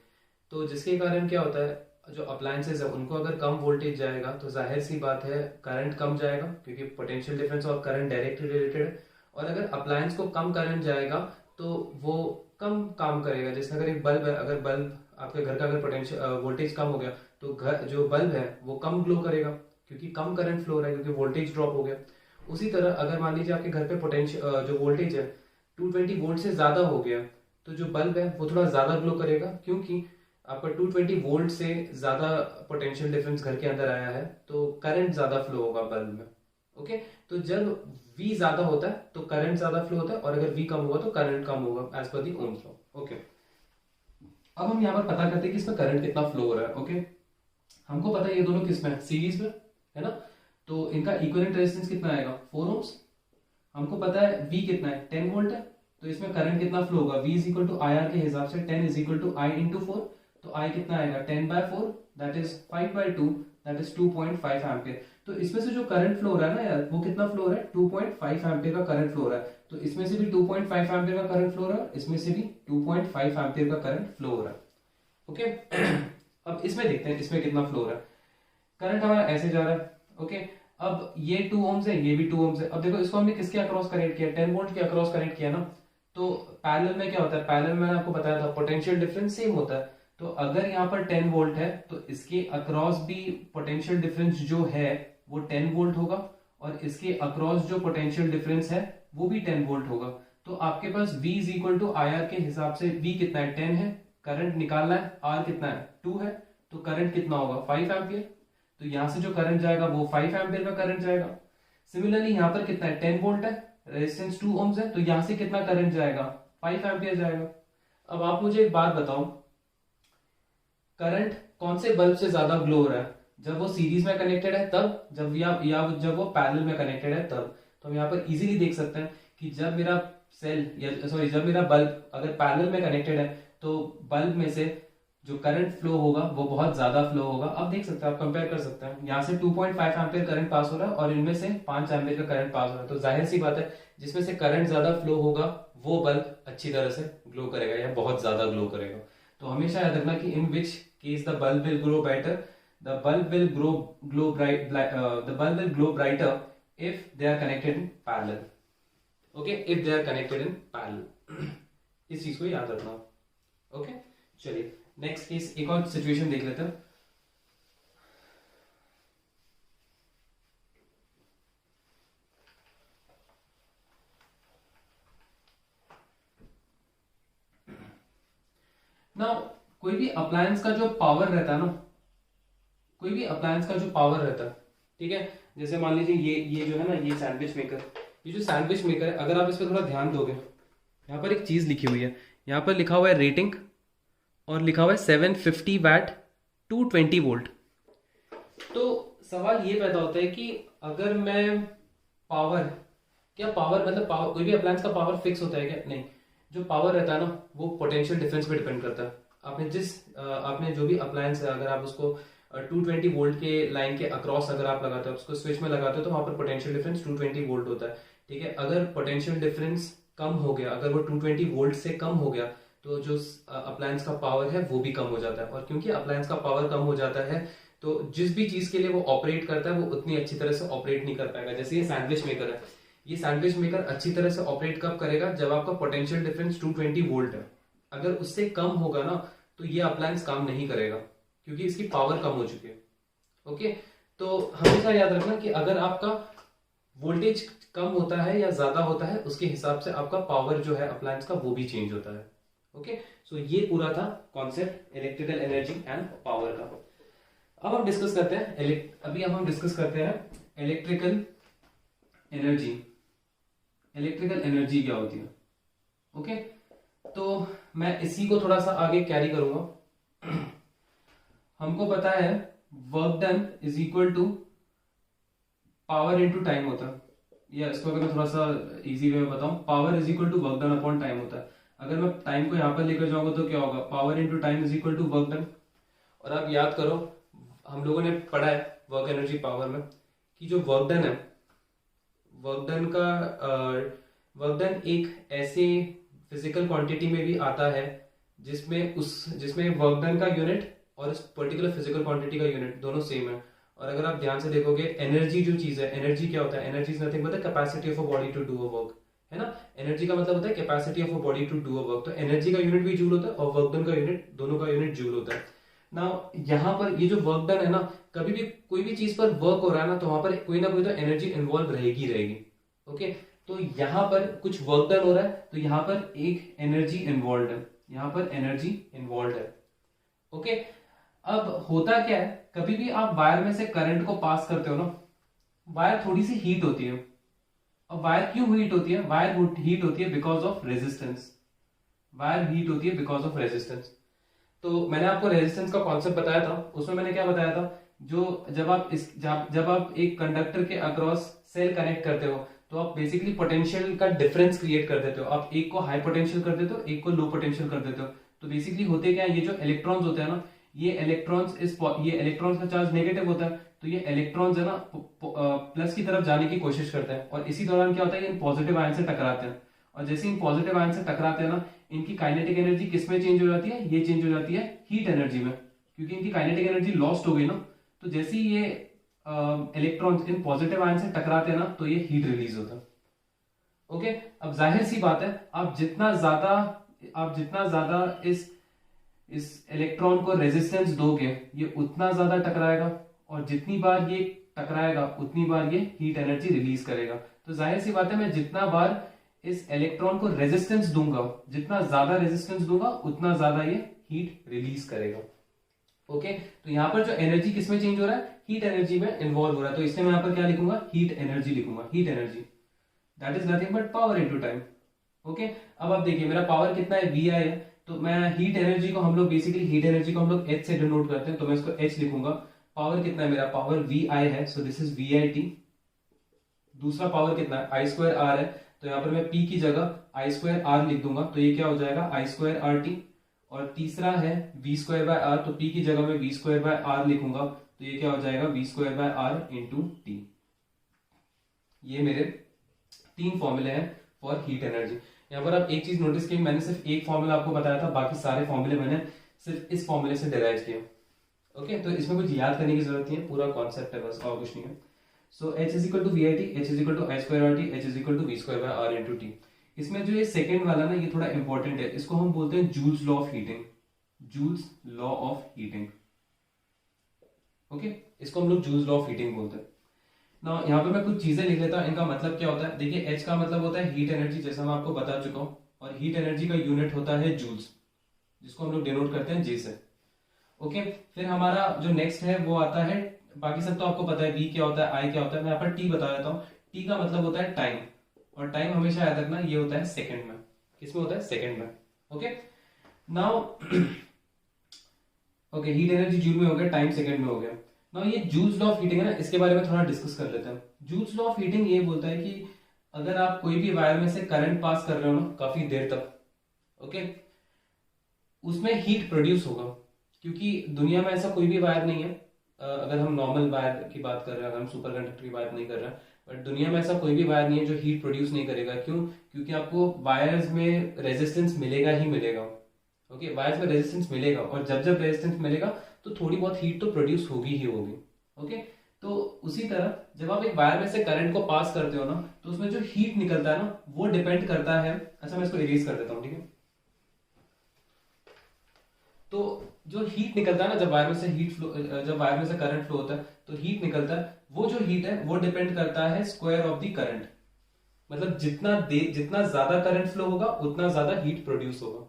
तो जिसके कारण क्या होता है, जो अप्लायंसेज है उनको अगर कम वोल्टेज जाएगा तो जाहिर सी बात है करंट कम जाएगा, क्योंकि पोटेंशियल डिफरेंस और करंट डायरेक्टली रिलेटेड है। और अगर अप्लायंस को कम करंट जाएगा तो वो कम काम करेगा। जैसे अगर एक बल्ब है, अगर बल्ब आपके घर का अगर पोटेंशियल वोल्टेज कम हो गया तो घर जो बल्ब है वो कम ग्लो करेगा, क्योंकि कम करंट फ्लो हो रहा है, क्योंकि वोल्टेज ड्रॉप हो गया। उसी तरह अगर मान लीजिए आपके घर पे पोटेंशियल जो वोल्टेज है 220 वोल्ट से ज्यादा हो गया तो जो बल्ब है वो थोड़ा ज्यादा ग्लो करेगा, क्योंकि आपका 220 वोल्ट से ज्यादा पोटेंशियल डिफरेंस घर के अंदर आया है तो करंट ज्यादा फ्लो होगा बल्ब में। ओके, तो जब V ज्यादा होता है तो करंट ज्यादा फ्लो होता है और अगर V कम होगा तो करंट कम होगा, एज पर दी ओम्स लॉ। ओके, अब हम यहाँ पर पता करते हैं कि इसमें करंट कितना फ्लो हो रहा है। ओके, हमको पता है ये दोनों किसमें है, सीरीज में है ना। तो इनका इक्विवेलेंट रेजिस्टेंस कितना आएगा, 4 ओम्स। हमको पता है V कितना है, 10 वोल्ट है। तो इसमें करंट कितना फ्लो होगा, V is equal to I R के हिसाब से 10 is equal to I into 4। तो I कितना आएगा, 10/4 that is 5/2 that is 2.5 ampere. तो इसमें से जो करंट फ्लो हो रहा है ना यार, वो कितना फ्लो हो रहा है, 2.5 एम्पियर का करंट फ्लो हो रहा है। तो इसमें से भी 2.5 एम्पियर का करंट फ्लो हो रहा है, इसमें से भी 2.5 एम्पियर का करंट फ्लो हो रहा है। ओके, अब इसमें देखते हैं इसमें कितना फ्लो हो रहा है। करंट हमारा ऐसे जा रहा है। ओके, अब ये 2 ओम्स है, ये भी 2 ओम्स है। अब देखो इसको हमने किसके अक्रॉस कनेक्ट किया, 10 वोल्ट के अक्रॉस कनेक्ट किया ना। तो पैरेलल में क्या होता है, पैरेलल में मैंने आपको बताया था पोटेंशियल डिफरेंस सेम होता है। तो अगर यहाँ पर 10 वोल्ट है तो इसके अक्रॉस भी पोटेंशियल डिफरेंस जो है वो 10 वोल्ट होगा और इसके अक्रॉस जो पोटेंशियल डिफरेंस है वो भी 10 वोल्ट होगा। तो आपके पास V is equal to I R के हिसाब से V कितना है 10 है, करंट निकालना है, R कितना है 2 है, तो करंट कितना होगा 5 एम्पियर। तो यहां से जो करंट जाएगा वो 5 एम्पियर का करंट जाएगा। सिमिलरली यहां पर कितना है 10 वोल्ट है, रेजिस्टेंस 2 ओम्स है, तो यहां से कितना करंट जाएगा 5 एम्पियर जाएगा। अब आप मुझे एक बात बताओ, करंट कौन से बल्ब से ज्यादा ग्लो हो रहा है, जब वो सीरीज में कनेक्टेड है तब, जब या जब वो पैरेलल में कनेक्टेड है तब। तो हम यहाँ पर इजीली देख सकते हैं कि जब मेरा सेल या सॉरी जब मेरा बल्ब अगर पैरेलल में कनेक्टेड है तो बल्ब में से जो करंट फ्लो होगा वो बहुत ज्यादा फ्लो होगा। आप देख सकते हैं, आप कंपेयर कर सकते हैं, यहाँ से 2.5 एम्पियर करंट पास हो रहा है और इनमें से 5 एम्पियर का करंट पास हो रहा है। तो जाहिर सी बात है जिसमें से करंट ज्यादा फ्लो होगा वो बल्ब अच्छी तरह से ग्लो करेगा या बहुत ज्यादा ग्लो करेगा। तो हमेशा याद रखना कि in which case the bulb will grow brighter, the bulb will the bulb will glow brighter if they are connected in parallel. Okay, if they are connected in parallel. इस चीज को याद रखना। ओके, चलिए नेक्स्ट केस, एक और situation देख लेते हैं। ना कोई भी अप्लायंस का जो पावर रहता है ना, कोई भी अप्लायंस का जो पावर रहता है, ठीक है, जैसे मान लीजिए ये जो है ना, ये सैंडविच मेकर, ये जो सैंडविच मेकर है, अगर आप इस पर थोड़ा ध्यान दोगे, यहाँ पर एक चीज लिखी हुई है, यहाँ पर लिखा हुआ है रेटिंग और लिखा हुआ है 750 वैट 220 वोल्ट। तो सवाल ये पैदा होता है कि अगर मैं पावर, क्या पावर मतलब पावर, कोई भी अप्लायंस का पावर फिक्स होता है क्या? नहीं, जो पावर रहता है ना वो पोटेंशियल डिफरेंस पे डिपेंड करता है। आपने जो भी अप्लायंस है, अगर आप उसको 220 वोल्ट के लाइन के अक्रॉस अगर आप लगाते हो, उसको स्विच में लगाते हो, तो वहां पर पोटेंशियल डिफरेंस 220 वोल्ट होता है। ठीक है, अगर पोटेंशियल डिफरेंस कम हो गया, अगर वो 220 वोल्ट से कम हो गया, तो जो अप्लायंस का पावर है वो भी कम हो जाता है। और क्योंकि अप्लायंस का पावर कम हो जाता है तो जिस भी चीज के लिए वो ऑपरेट करता है वो उतनी अच्छी तरह से ऑपरेट नहीं कर पाएगा। जैसे ये सैंडविच मेकर है, ये सैंडविच मेकर अच्छी तरह से ऑपरेट कब करेगा? जब आपका पोटेंशियल डिफरेंस 220 वोल्ट है। अगर उससे कम होगा ना तो ये अप्लायंस काम नहीं करेगा क्योंकि इसकी पावर कम हो चुकी है। ओके, तो हमेशा याद रखना कि अगर आपका वोल्टेज कम होता है या ज्यादा होता है, उसके हिसाब से आपका पावर जो है अप्लायंस का वो भी चेंज होता है। ओके, सो ये पूरा था concept electrical energy and power का। अब हम डिस्कस करते हैं इलेक्ट्रिकल एनर्जी। इलेक्ट्रिकल एनर्जी क्या होती है? ओके, तो मैं इसी को थोड़ा सा आगे कैरी करूंगा। हमको पता है work done is equal to power into time होता है, या इसको अगर मैं थोड़ा सा इजी वे में बताऊं, power is equal to work done upon time होता है। अगर मैं टाइम को यहां पर लेकर जाऊंगा तो क्या होगा? Power into time is equal to work done. और आप याद करो, हम लोगों ने पढ़ा है वर्क एनर्जी पावर में कि जो वर्क डन है, वर्क डन एक ऐसे फिजिकल क्वांटिटी में भी आता है जिसमें वर्क डन का यूनिट और इस पर्टिकुलर फिजिकल क्वांटिटी का यूनिट दोनों सेम है। और अगर आप ध्यान से देखोगे, एनर्जी जो चीज है, एनर्जी क्या होता है? Energy is nothing but the capacity of a body to do a work, है ना। एनर्जी का मतलब होता है capacity of a body to do a work. तो एनर्जी का यूनिट भी जूल होता है और वर्क डन का यूनिट, दोनों का यूनिट जूल होता है ना। यहाँ पर ये जो वर्क डन है ना, कभी भी कोई भी चीज पर वर्क हो रहा है ना, तो वहां पर कोई ना कोई तो एनर्जी इन्वॉल्व रहेगी। ओके, तो यहाँ पर कुछ वर्क डन हो रहा है तो यहाँ पर एक एनर्जी इन्वॉल्व है, यहाँ पर एनर्जी इन्वॉल्व है। ओके, अब होता क्या है, कभी भी आप वायर में से करंट को पास करते हो ना, वायर थोड़ी सी हीट होती है। अब वायर क्यों हीट होती है? वायर हीट होती है because of resistance. Wire heat होती है बिकॉज ऑफ रेजिस्टेंस। तो मैंने आपको रेजिस्टेंस का कॉन्सेप्ट बताया था, उसमें मैंने क्या बताया था, जब आप एक कंडक्टर के अक्रॉस सेल कनेक्ट करते हो तो आप बेसिकली पोटेंशियल का डिफरेंस क्रिएट कर देते हो। आप एक को हाई पोटेंशियल कर देते हो, एक को लो पोटेंशियल कर देते हो। तो बेसिकली होते क्या है, ये जो इलेक्ट्रॉन्स होते हैं ना, ये इलेक्ट्रॉन्स का चार्ज नेगेटिव होता है, तो ये इलेक्ट्रॉन्स है ना प्लस की तरफ जाने की कोशिश करते हैं। और इसी दौरान क्या होता है, इन पॉजिटिव आयन से टकराते हैं। और जैसे इन पॉजिटिव आयन से टकराते हैं ना, इनकी काइनेटिक एनर्जी किस में चेंज हो जाती है? ये चेंज हो जाती है हीट एनर्जी में, क्योंकि इनकी काइनेटिक एनर्जी लॉस्ट हो गई ना। तो जैसे ही ये इलेक्ट्रॉन्स इन पॉजिटिव आयन से टकराते हैं ना, तो ये हीट रिलीज होता है। ओके, अब जाहिर सी बात है, आप जितना ज्यादा इस इलेक्ट्रॉन को रेजिस्टेंस दोगे, ये उतना ज्यादा टकराएगा, और जितनी बार ये टकराएगा उतनी बार ये हीट एनर्जी रिलीज करेगा। तो जाहिर सी बात है, मैं जितना बार इस इलेक्ट्रॉन को रेजिस्टेंस दूंगा, जितना ज्यादा रेजिस्टेंस दूंगा उतना ज्यादा ये हीट रिलीज करेगा। ओके, तो यहां पर जो एनर्जी किसमें चेंज हो रहा है, हीट एनर्जी में इन्वॉल्व हो रहा है, तो इसलिए मैं यहां पर क्या लिखूंगा, हीट एनर्जी लिखूंगा। Heat energy that is nothing but power into time. Okay, अब आप देखिए मेरा पावर कितना है, वी आई है, तो मैं हीट एनर्जी को हम लोग बेसिकली हीट एनर्जी को हम लोग एच से डिनोट करते हैं, तो मैं इसको एच लिखूंगा। पावर कितना है मेरा, पावर वी आई है, so this is V I T. दूसरा पावर कितना है, आई स्क्वायर आर है, तो यहाँ पर मैं पी की जगह आई स्क्वायर आर लिख दूंगा, तो ये क्या हो जाएगा, आई स्क्वायर आर टी। और तीसरा है वी स्क्वायर बाय आर, तो पी की जगह में वी स्क्वायर बाय आर लिखूंगा, तो ये क्या हो जाएगा, V square by R into T. ये मेरे 3 फॉर्मूले हैं फॉर हीट एनर्जी। यहाँ पर आप एक चीज नोटिस की, मैंने सिर्फ एक फॉर्मूला आपको बताया था, बाकी सारे फॉर्मूले मैंने सिर्फ इस फॉर्मूले से डिराइव किए। ओके, तो इसमें कुछ याद करने की जरूरत नहीं है, पूरा कॉन्सेप्ट है बस, और कुछ नहीं है। So H is equal to V I T, H is equal to I square R T, H is equal to V square by R into T. इसमें जो ये सेकंड वाला ना, ये थोड़ा इंपॉर्टेंट है, इसको हम बोलते हैं joules law of heating. Joules law of heating, okay, इसको हम लोग जूल्स लॉ ऑफ हीटिंग बोलते हैं ना। यहाँ पे मैं कुछ चीजें लिख लेता हूँ, इनका मतलब क्या होता है। देखिए H का मतलब होता है हीट एनर्जी, जैसा मैं आपको बता चुका हूँ, और हीट एनर्जी का यूनिट होता है जूल्स, जिसको हम लोग डिनोट करते हैं J से। ओके, फिर हमारा जो नेक्स्ट है वो आता है, बाकी सब तो आपको पता है, V क्या होता है, I क्या होता है, मैं यहाँ पर T बता देता हूँ। T का मतलब होता है टाइम, और टाइम हमेशा याद रखना ये होता है सेकंड में। किसमें होता है, सेकंड में। Okay, now okay, heat energy joule में हो गया, टाइम सेकंड में हो गया। नाउ ये जूल्स लॉ ऑफ हीटिंग है ना, इसके बारे में थोड़ा डिस्कस कर लेते हैं। जूल्स लॉ ऑफ हीटिंग ये बोलता है कि अगर आप कोई भी वायर में से करंट पास कर रहे हो ना काफी देर तक, ओके, उसमें हीट प्रोड्यूस होगा, क्योंकि दुनिया में ऐसा कोई भी वायर नहीं है, अगर हम नॉर्मल वायर की बात कर रहे हैं, अगर हम सुपर कंडक्टर की बात नहीं कर रहे हैं, बट दुनिया में ऐसा कोई भी वायर नहीं है जो हीट प्रोड्यूस नहीं करेगा। क्यों, क्योंकि आपको वायर्स में रेजिस्टेंस मिलेगा ही मिलेगा। ओके, वायर्स में रेजिस्टेंस मिलेगा, और जब जब रेजिस्टेंस मिलेगा तो थोड़ी बहुत हीट तो प्रोड्यूस होगी ही होगी। ओके, तो उसी तरह जब आप एक वायर में से करंट को पास करते हो ना, तो उसमें जो हीट निकलता है ना, वो डिपेंड करता है। अच्छा, मैं इसको इरेज कर देता हूँ, ठीक है। तो जो हीट निकलता है ना, जब वायर में से हीट फ्लो, जब वायर में से करंट फ्लो होता है तो हीट निकलता है, वो जो हीट है वो डिपेंड करता है स्क्वायर ऑफ द करंट। मतलब जितना ज्यादा करंट फ्लो होगा उतना ज्यादा हीट प्रोड्यूस होगा।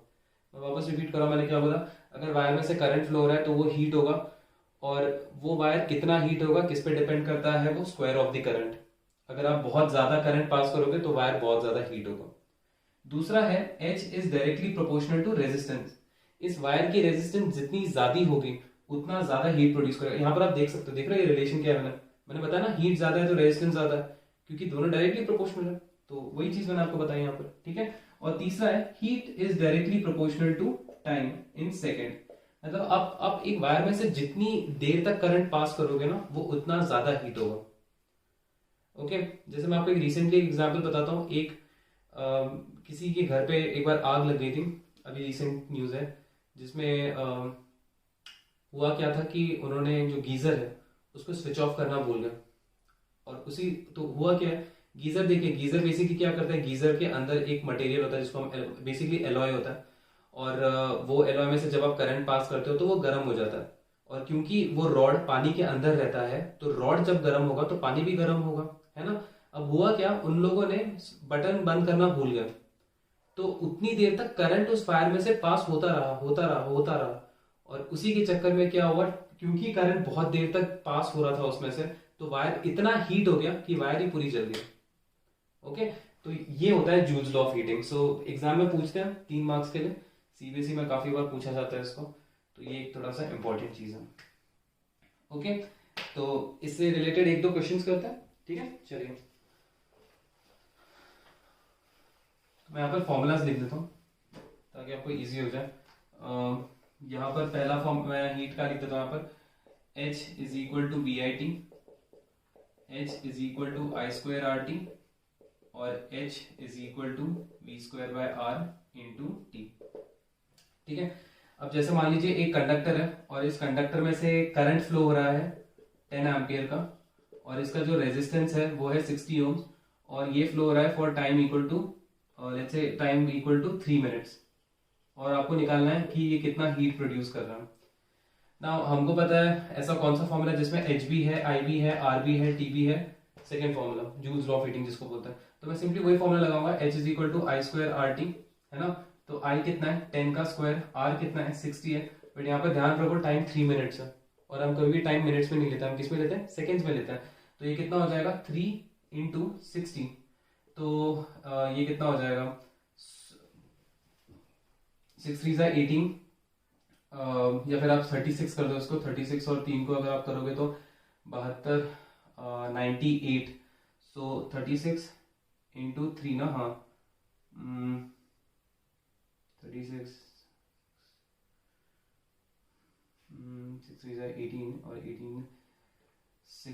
मैं वापस रिपीट कर रहा हूं, मैंने क्या बोला, अगर वायर में से करंट फ्लो हो रहा है तो वो हीट होगा, और वो वायर कितना हीट होगा किस पे डिपेंड करता है, वो स्क्वायर ऑफ द करंट। अगर आप बहुत ज्यादा करंट पास करोगे तो वायर बहुत ज्यादा हीट होगा। दूसरा है H is directly proportional to resistance. इस वायर की रेजिस्टेंस जितनी ज्यादा होगी उतना ज्यादा हीट प्रोड्यूस करेगा। यहाँ पर आप देख सकते हो, देख रहे हो ये रिलेशन क्या है, मैंने बताया ना, हीट ज्यादा है तो रेजिस्टेंस ज्यादा है, क्योंकि दोनों डायरेक्टली प्रोपोर्शनल है। तो वही चीज मैंने आपको बताई यहाँ पर, ठीक है। और तीसरा है heat is directly proportional to time in second. मतलब आप एक वायर में से जितनी देर तक करंट पास करोगे ना, वो उतना ज्यादा हीट होगा। ओके, जैसे मैं आपको एक रिसेंटली एग्जांपल बताता हूँ। एक किसी के घर पे एक बार आग लग गई थी, अभी रिसेंट न्यूज है, जिसमें हुआ क्या था कि उन्होंने जो गीजर है उसको स्विच ऑफ करना भूल गए। और उसी तो हुआ क्या है, गीजर देखिए, गीजर बेसिकली क्या करता है, गीजर के अंदर एक मटेरियल होता है जिसको हम बेसिकली एलॉय होता है, और वो एलॉय में से जब आप करंट पास करते हो तो वो गर्म हो जाता है। और क्योंकि वो रॉड पानी के अंदर रहता है, तो रॉड जब गर्म होगा तो पानी भी गर्म होगा, है ना। अब हुआ क्या, उन लोगों ने बटन बंद करना भूल गए, तो उतनी देर तक करंट उस वायर में से पास होता रहा। और उसी के चक्कर में क्या हुआ, क्योंकि करंट बहुत देर तक पास हो रहा था उसमें से, तो वायर इतना हीट हो गया कि वायर ही पूरी जल गई। ओके, तो ये होता है joules law of heating. So exam में पूछते हैं 3 मार्क्स के लिए, सीबीएसई में काफी बार पूछा जाता है इसको, तो ये एक थोड़ा सा इंपॉर्टेंट चीज है। ओके, तो इससे रिलेटेड 1-2 क्वेश्चंस करते हैं, ठीक है। चलिए, मैं यहाँ पर फॉर्मूलाज लिख देता हूँ ताकि आपको इजी हो जाए। यहाँ पर पहला फॉर्म मैं हीट का लिख देता हूँ, यहाँ पर H is equal to V I T, H is equal to I square R T, और H is equal to V square by R into T, ठीक है। अब जैसे मान लीजिए एक कंडक्टर है, और इस कंडक्टर में से करंट फ्लो हो रहा है 10 एम्पियर का, और इसका जो रेजिस्टेंस है वो है 60 ओम्स, और ये फ्लो हो रहा है for time equal to let's say time equal to 3 minutes, और आपको निकालना है कि ये कितना हीट प्रोड्यूस कर रहा है। ना हमको पता है ऐसा कौन सा फॉर्मूला जिसमें एच भी है, आई भी है, आर भी है, टी भी है, second formula Joule's law of heating जिसको बोलते हैं। तो मैं सिंपली वही फॉर्मूला लगाऊंगा, H is equal to I square R T, है ना। तो आई कितना है 10 का स्क्वायर, आर कितना है 60 है, बट यहाँ पर ध्यान रखो टाइम 3 मिनट्स है, और हम कभी भी टाइम मिनट्स में नहीं लेते, हम किस में लेते हैं, सेकेंड्स में लेते हैं। तो ये कितना हो जाएगा 3 इंटू 60, तो ये कितना हो जाएगा 6 3 18, या फिर आप 36 कर दो इसको, 36 और 3 को अगर आप करोगे तो 72 98, सो 36 इंटू 3 ना, हाँ 36 6 3 18 और 18 6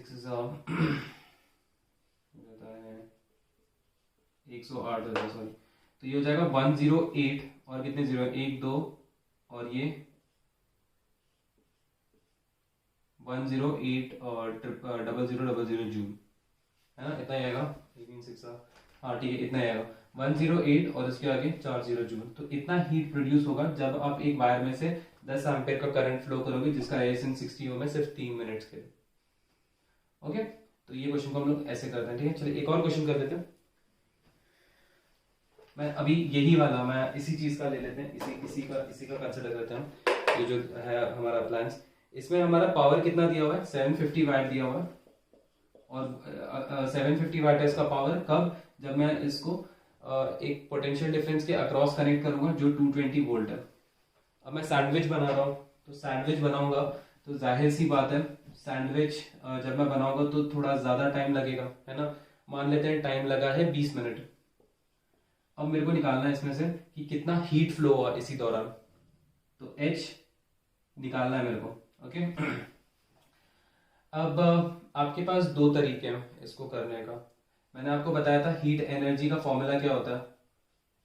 108 हो जाएगा, सॉरी। तो ये हो जाएगा 108, और कितने जीरो, 1 2, और ये 108 और 0000 जूल, है ना, इतना ही आएगा। 18 6, हाँ ठीक है, इतना ही आएगा 108 और इसके आगे 40 जूल। तो इतना हीट प्रोड्यूस होगा जब आप एक वायर में से 10 एम्पेयर का करंट फ्लो करोगे, जिसका रेजिस्टेंस 60 ओम है, सिर्फ 3 मिनट्स के लिए। ओके, तो ये क्वेश्चन को हम लोग ऐसे करते हैं, ठीक है। चलिए एक और क्वेश्चन कर देते हैं। मैं अभी यही वाला, मैं इसी चीज का ले लेते हैं, इसी का कंसिडर करते हैं। ये जो है हमारा अप्लायंस, इसमें हमारा पावर कितना दिया हुआ है, 750 वाट दिया हुआ है, और 750 वाट है इसका पावर। कब, जब मैं इसको एक पोटेंशियल डिफरेंस के अक्रॉस कनेक्ट करूंगा जो 220 वोल्ट है। अब मैं सैंडविच बना रहा हूँ, तो सैंडविच बनाऊंगा तो जाहिर सी बात है, सैंडविच जब मैं बनाऊंगा तो थोड़ा ज्यादा टाइम लगेगा, है ना। मान लेते हैं टाइम लगा है 20 मिनट। अब मेरे को निकालना है इसमें से कि कितना हीट फ्लो हुआ इसी दौरान, तो H निकालना है मेरे को। ओके, अब आपके पास दो तरीके हैं इसको करने का। मैंने आपको बताया था हीट एनर्जी का फॉर्मूला क्या होता है,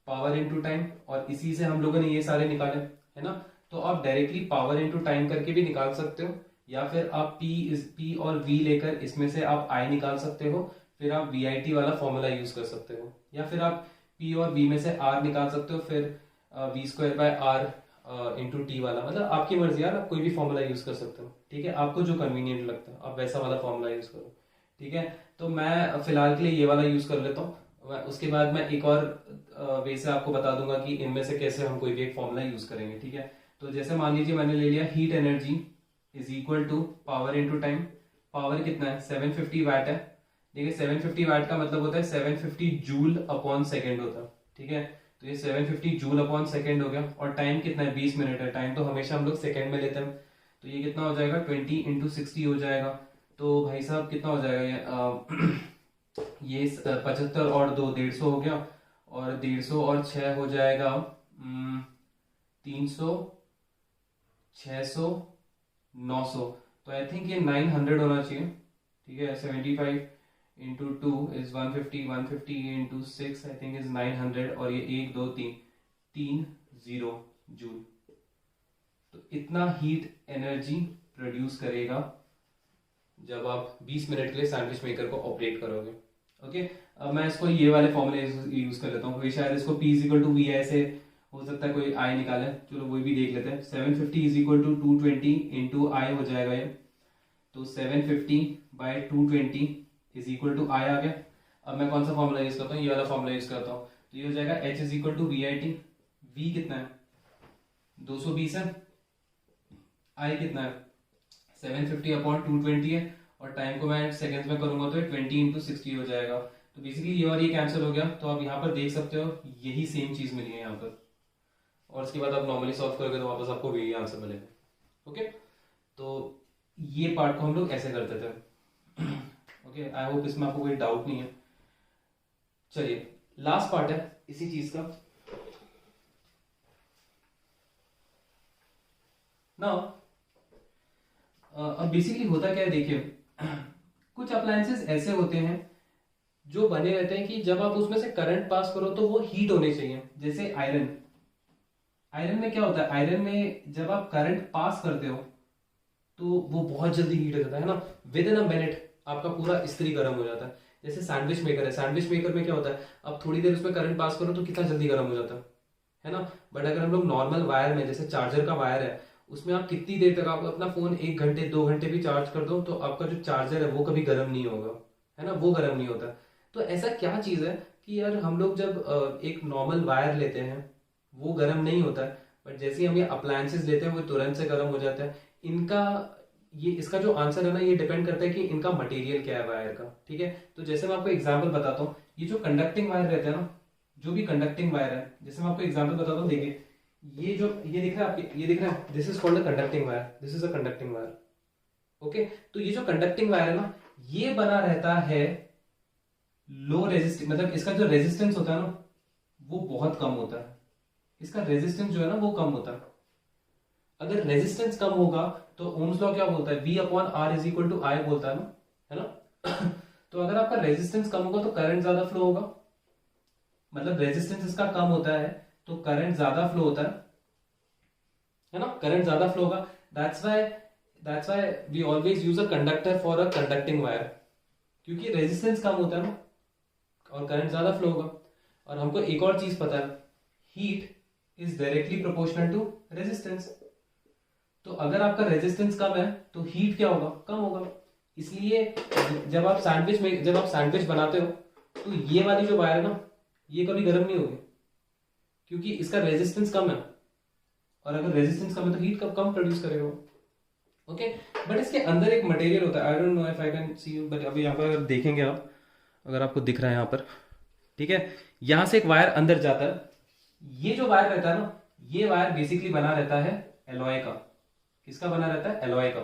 पावर इनटू टाइम, और इसी से हम लोगों ने ये सारे निकाले, है ना। तो आप डायरेक्टली पावर इनटू टाइम करके भी निकाल सकते हो, या फिर आप P और V लेकर इसमें से आप I निकाल सकते हो, फिर आप VIT वाला फॉर्मूला यूज कर सकते हो, या फिर आप P और V में से R निकाल सकते हो, फिर V square by R into T वाला, मतलब आपकी मर्जी यार, आप कोई भी फॉर्मूला यूज कर सकते हो, ठीक है। आपको जो कन्वीनियंट लगता है आप वैसा वाला फॉर्मूला यूज करो, ठीक है। तो मैं फिलहाल के लिए ये वाला यूज कर लेता हूँ, उसके बाद मैं एक और वे से आपको बता दूंगा कि इनमें से कैसे हम कोई भी एक फॉर्मूला यूज करेंगे, ठीक है। तो जैसे मान लीजिए मैंने ले लिया heat energy is equal to power into time. Power कितना है 750 वाट है, ठीक है। 750 वाट का मतलब होता है 750 जूल अपॉन सेकेंड होता है, ठीक है। तो ये 750 जूल अपॉन सेकेंड हो गया, और टाइम कितना है 20 मिनट है। टाइम तो हमेशा हम लोग सेकेंड में लेते हैं, तो ये कितना हो जाएगा 20 इंटू 60 हो जाएगा। तो भाई साहब कितना हो जाएगा ये 75 और 2 150 हो गया, और 150 और 6 हो जाएगा 300 600 900। तो आई थिंक ये 900 होना चाहिए, ठीक है। 75 into 2 is 150, 150 into 6 I think is 900, और ये 1 2 3 0 जूल। तो इतना हीट एनर्जी प्रोड्यूस करेगा जब आप 20 मिनट के लिए सैंडविच मेकर को ऑपरेट करोगे। ओके, अब मैं इसको ये वाले फॉर्मूले यूज कर लेता हूँ, शायद इसको P is equal to V ऐसे हो सकता है कोई I निकाले, चलो वही भी देख लेते हैं। 750 is equal to 220 into I हो जाएगा ये, तो 750 by 220 is equal to I आ गया। अब मैं कौन सा फॉर्मूला यूज करता हूँ, ये वाला फॉर्मूला यूज करता हूँ, तो ये हो जाएगा H is equal to VIT। V कितना है 220 है, I कितना है 750 अपॉन 220 है, और टाइम को मैं सेकंड्स में करूंगा तो 20 इंटू 60 हो जाएगा। तो बेसिकली ये और ये कैंसिल हो गया, तो आप यहाँ पर देख सकते हो यही सेम चीज मिली है यहाँ पर, और उसके बाद आप नॉर्मली सॉल्व करोगे तो वापस आपको वही आंसर मिलेगा। ओके, तो ये पार्ट को हम लोग ऐसे करते थे। ओके, आई होप इसमें आपको कोई डाउट नहीं है। चलिए लास्ट पार्ट है इसी चीज का ना। अब बेसिकली होता क्या है, देखिए कुछ अप्लायंसेस ऐसे होते हैं जो बने रहते हैं कि जब आप उसमें से करंट पास करो तो वो हीट होने चाहिए। जैसे आयरन, आयरन में क्या होता है, आयरन में जब आप करंट पास करते हो तो वो बहुत जल्दी हीट हो जाता है ना, विद इन अ मिनट आपका पूरा इस्त्री गर्म हो जाता है। जैसे सैंडविच मेकर है, सैंडविच मेकर में क्या होता है, आप थोड़ी देर उसमें करंट पास करो तो कितना जल्दी गर्म हो जाता है ना। बट अगर हम लोग नॉर्मल वायर में, जैसे चार्जर का वायर है, उसमें आप कितनी देर तक, आप अपना फोन 1 घंटे 2 घंटे भी चार्ज कर दो तो आपका जो चार्जर है वो कभी गर्म नहीं होगा, है ना, वो गर्म नहीं होता। तो ऐसा क्या चीज है कि यार हम लोग जब एक नॉर्मल वायर लेते हैं वो गर्म नहीं होता है, बट जैसे ही हम ये अप्लायंसेस लेते हैं वो तुरंत से गर्म हो जाता है। इनका ये इसका जो आंसर है ना, ये डिपेंड करता है कि इनका मटेरियल क्या है वायर का, ठीक है। तो जैसे मैं आपको एग्जांपल बताता हूँ, ये जो कंडक्टिंग वायर रहते हैं ना, जो भी कंडक्टिंग वायर है, जैसे मैं आपको एग्जांपल बताता हूँ, देखिए ये जो ये दिख रहा है आपके, ये दिख रहा है, this is called a conducting wire, this is a conducting wire. Okay, तो ये जो कंडक्टिंग वायर है ना, ये बना रहता है लो रेजिस्टेंस, मतलब इसका जो रेजिस्टेंस होता है ना वो बहुत कम होता है, इसका रेजिस्टेंस जो है ना वो कम होता है। अगर रेजिस्टेंस कम होगा तो ओम्स लॉ क्या बोलता है, V upon R is equal to I बोलता है ना तो अगर आपका रेजिस्टेंस कम होगा तो करंट ज्यादा फ्लो होगा, मतलब रेजिस्टेंस इसका कम होता है तो करंट ज्यादा फ्लो होता है ना, करंट ज्यादा फ्लो होगा। That's why we always use a conductor for a conducting wire, क्योंकि रेजिस्टेंस कम होता है ना और करंट ज्यादा फ्लो होगा। और हमको एक और चीज पता है, heat is directly proportional to resistance. तो अगर आपका रेजिस्टेंस कम है तो हीट क्या होगा, कम होगा। इसलिए जब आप सैंडविच बनाते हो तो ये वाली जो वायर है ना, ये कभी गर्म नहीं होगी, क्योंकि इसका रेजिस्टेंस कम है, और अगर रेजिस्टेंस कम है तो हीट कम प्रोड्यूस करेगा। ओके, बट इसके अंदर एक मटेरियल होता है, I don't know if I can see you, but अभी यहाँ पर देखेंगे आप, अगर आपको दिख रहा है यहाँ पर, ठीक है, यहां से एक वायर अंदर जाता है। ये जो वायर रहता है ना, ये वायर बेसिकली बना रहता है एलॉय का। किसका बना रहता है, एलॉय का।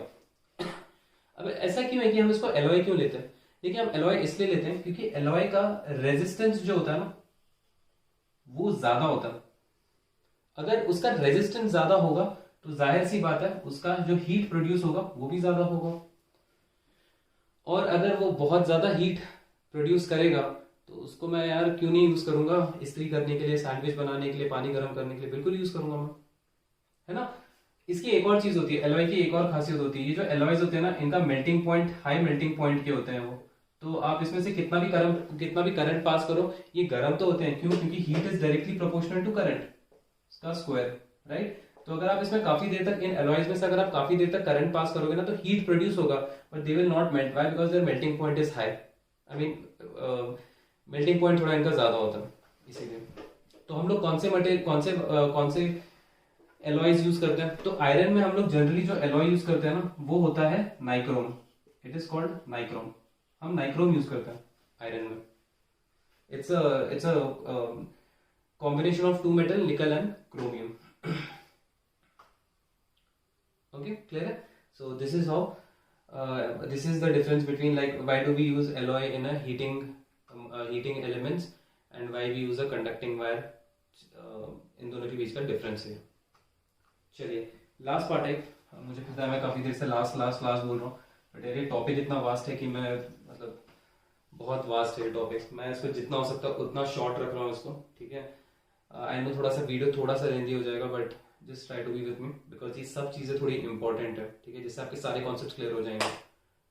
अब ऐसा क्यों है कि हम इसको एलॉय क्यों लेते हैं, देखिए हम एलॉय इसलिए लेते हैं क्योंकि एलॉय का रेजिस्टेंस जो होता है ना वो ज्यादा होता है। अगर उसका रेजिस्टेंस ज्यादा होगा तो जाहिर सी बात है उसका जो हीट प्रोड्यूस होगा वो भी ज्यादा होगा, और अगर वो बहुत ज्यादा हीट प्रोड्यूस करेगा तो उसको मैं यार क्यों नहीं यूज करूंगा, इस्त्री करने के लिए, सैंडविच बनाने के लिए, पानी गर्म करने के लिए बिल्कुल यूज करूंगा मैं, है ना। इसकी एक और चीज होती है, एलॉय की एक और खासियत होती है, ये जो एलॉयज होते हैं ना इनका melting point high melting point के होते हैं वो। तो आप इसमें से कितना भी करंट पास करो, ये गर्म तो होते हैं, क्यों, क्योंकि heat is directly proportional to current का स्क्वायर, राइट। तो अगर आप इसमें काफी देर तक, इन एलॉयज में से अगर आप काफी देर तक करंट पास करोगे ना तो हीट प्रोड्यूस होगा, but they will not melt, why, because their melting point is high, I mean melting point थोड़ा इनका ज्यादा होता है, इसीलिए। तो हम लोग कौन से एलॉयज यूज करते हैं, तो आयरन में हम लोग जनरली जो एलॉय यूज करते हैं ना वो होता है nichrome, it is called nichrome. हम नाइक्रोम यूज करते हैं आयरन में। It's a combination of two metal, nickel and chromium. Okay, clear है। So this is how, this is the difference between, like why do we use alloy in a heating elements and why we use a conducting wire, इन दोनों के बीच का difference है। चलिए last part है, मुझे पता है मैं काफी देर से लास्ट बोल रहा हूँ, बट ये टॉपिक इतना वास्ट है कि मैं, मतलब बहुत वास्ट है टॉपिक, मैं इसको जितना हो सकता है उतना शॉर्ट रख रहा हूँ इसको, ठीक है। आई नो थोड़ा सा वीडियो थोड़ा सा लेंदी हो जाएगा, but just try to be with me, बिकॉज ये सब चीजें थोड़ी इंपॉर्टेंट है, ठीक है, जिससे आपके सारे कॉन्सेप्ट क्लियर हो जाएंगे।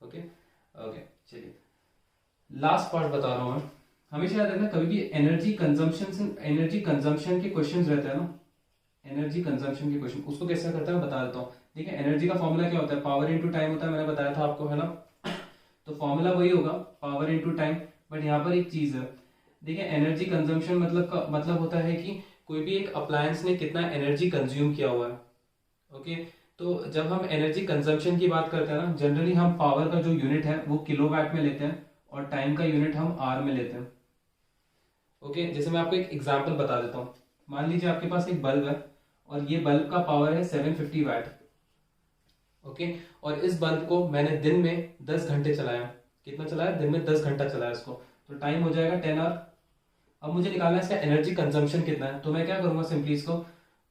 ओके ओके, चलिए लास्ट पार्ट बता रहा हूँ मैं। हमेशा याद रखना, कभी भी एनर्जी कंजम्पशन के क्वेश्चन रहते हैं ना, एनर्जी कंजम्पशन के क्वेश्चन, उसको कैसे करता है मैं बता देता हूँ। देखिए एनर्जी का फॉर्मूला क्या होता है, पावर इनटू टाइम होता है, मैंने बताया था आपको, है ना। तो फॉर्मूला वही होगा, पावर इनटू टाइम, बट यहाँ पर एक चीज है, देखिए एनर्जी कंजम्पशन मतलब होता है कि कोई भी एक अप्लायंस ने कितना एनर्जी कंज्यूम किया हुआ है। ओके, तो जब हम एनर्जी कंजम्पशन की बात करते हैं ना, जनरली हम पावर का जो यूनिट है वो किलोवाट में लेते हैं, और टाइम का यूनिट हम आर में लेते हैं। ओके, जैसे मैं आपको एक एग्जांपल बता देता हूँ। मान लीजिए आपके पास एक बल्ब है और ये बल्ब का पावर है 750 वाट। ओके, और इस बल्ब को मैंने दिन में 10 घंटे चलाया, कितना चलाया, दिन में 10 घंटा चलाया इसको, तो टाइम हो जाएगा 10 आवर। अब मुझे निकालना है इसका एनर्जी कंजम्पशन कितना है, तो मैं क्या करूंगा, सिंपली इसको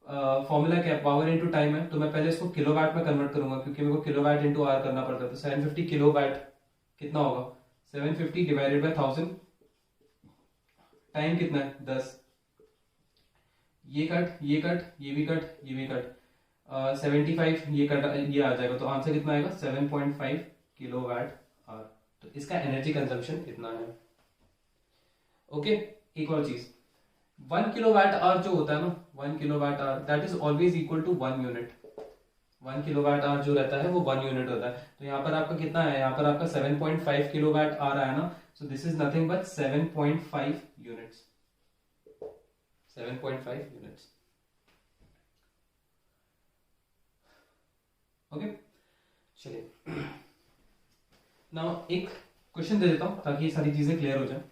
फॉर्मूला क्या है, पावर इनटू टाइम है, तो मैं पहले इसको किलोवाट में कन्वर्ट करूंगा, क्योंकि मेरे को किलोवाट इनटू आवर करना पड़ता है। तो 750 किलोवाट कितना होगा, 750 डिवाइडेड बाय 1000, टाइम कितना है 10, ये कट ये भी कट, ये भी कट, 75 ये कट, ये आ जाएगा, तो आंसर कितना आएगा 7.5 किलोवाट आवर। तो इसका एनर्जी कंजम्पशन इतना है। ओके, एक और चीज, 1 किलोवाट आवर जो होता है ना, 1 kilowatt hour that is always equal to 1 unit. 1 kilowatt hour जो रहता है वो 1 यूनिट होता है। तो यहाँ पर आपका कितना है, यहाँ पर आपका 7.5 किलोवाट आवर आया ना, सो this is nothing but 7.5 units, 7.5 units. Okay, चलिए नाउ एक क्वेश्चन दे देता हूं ताकि ये सारी चीजें क्लियर हो जाए।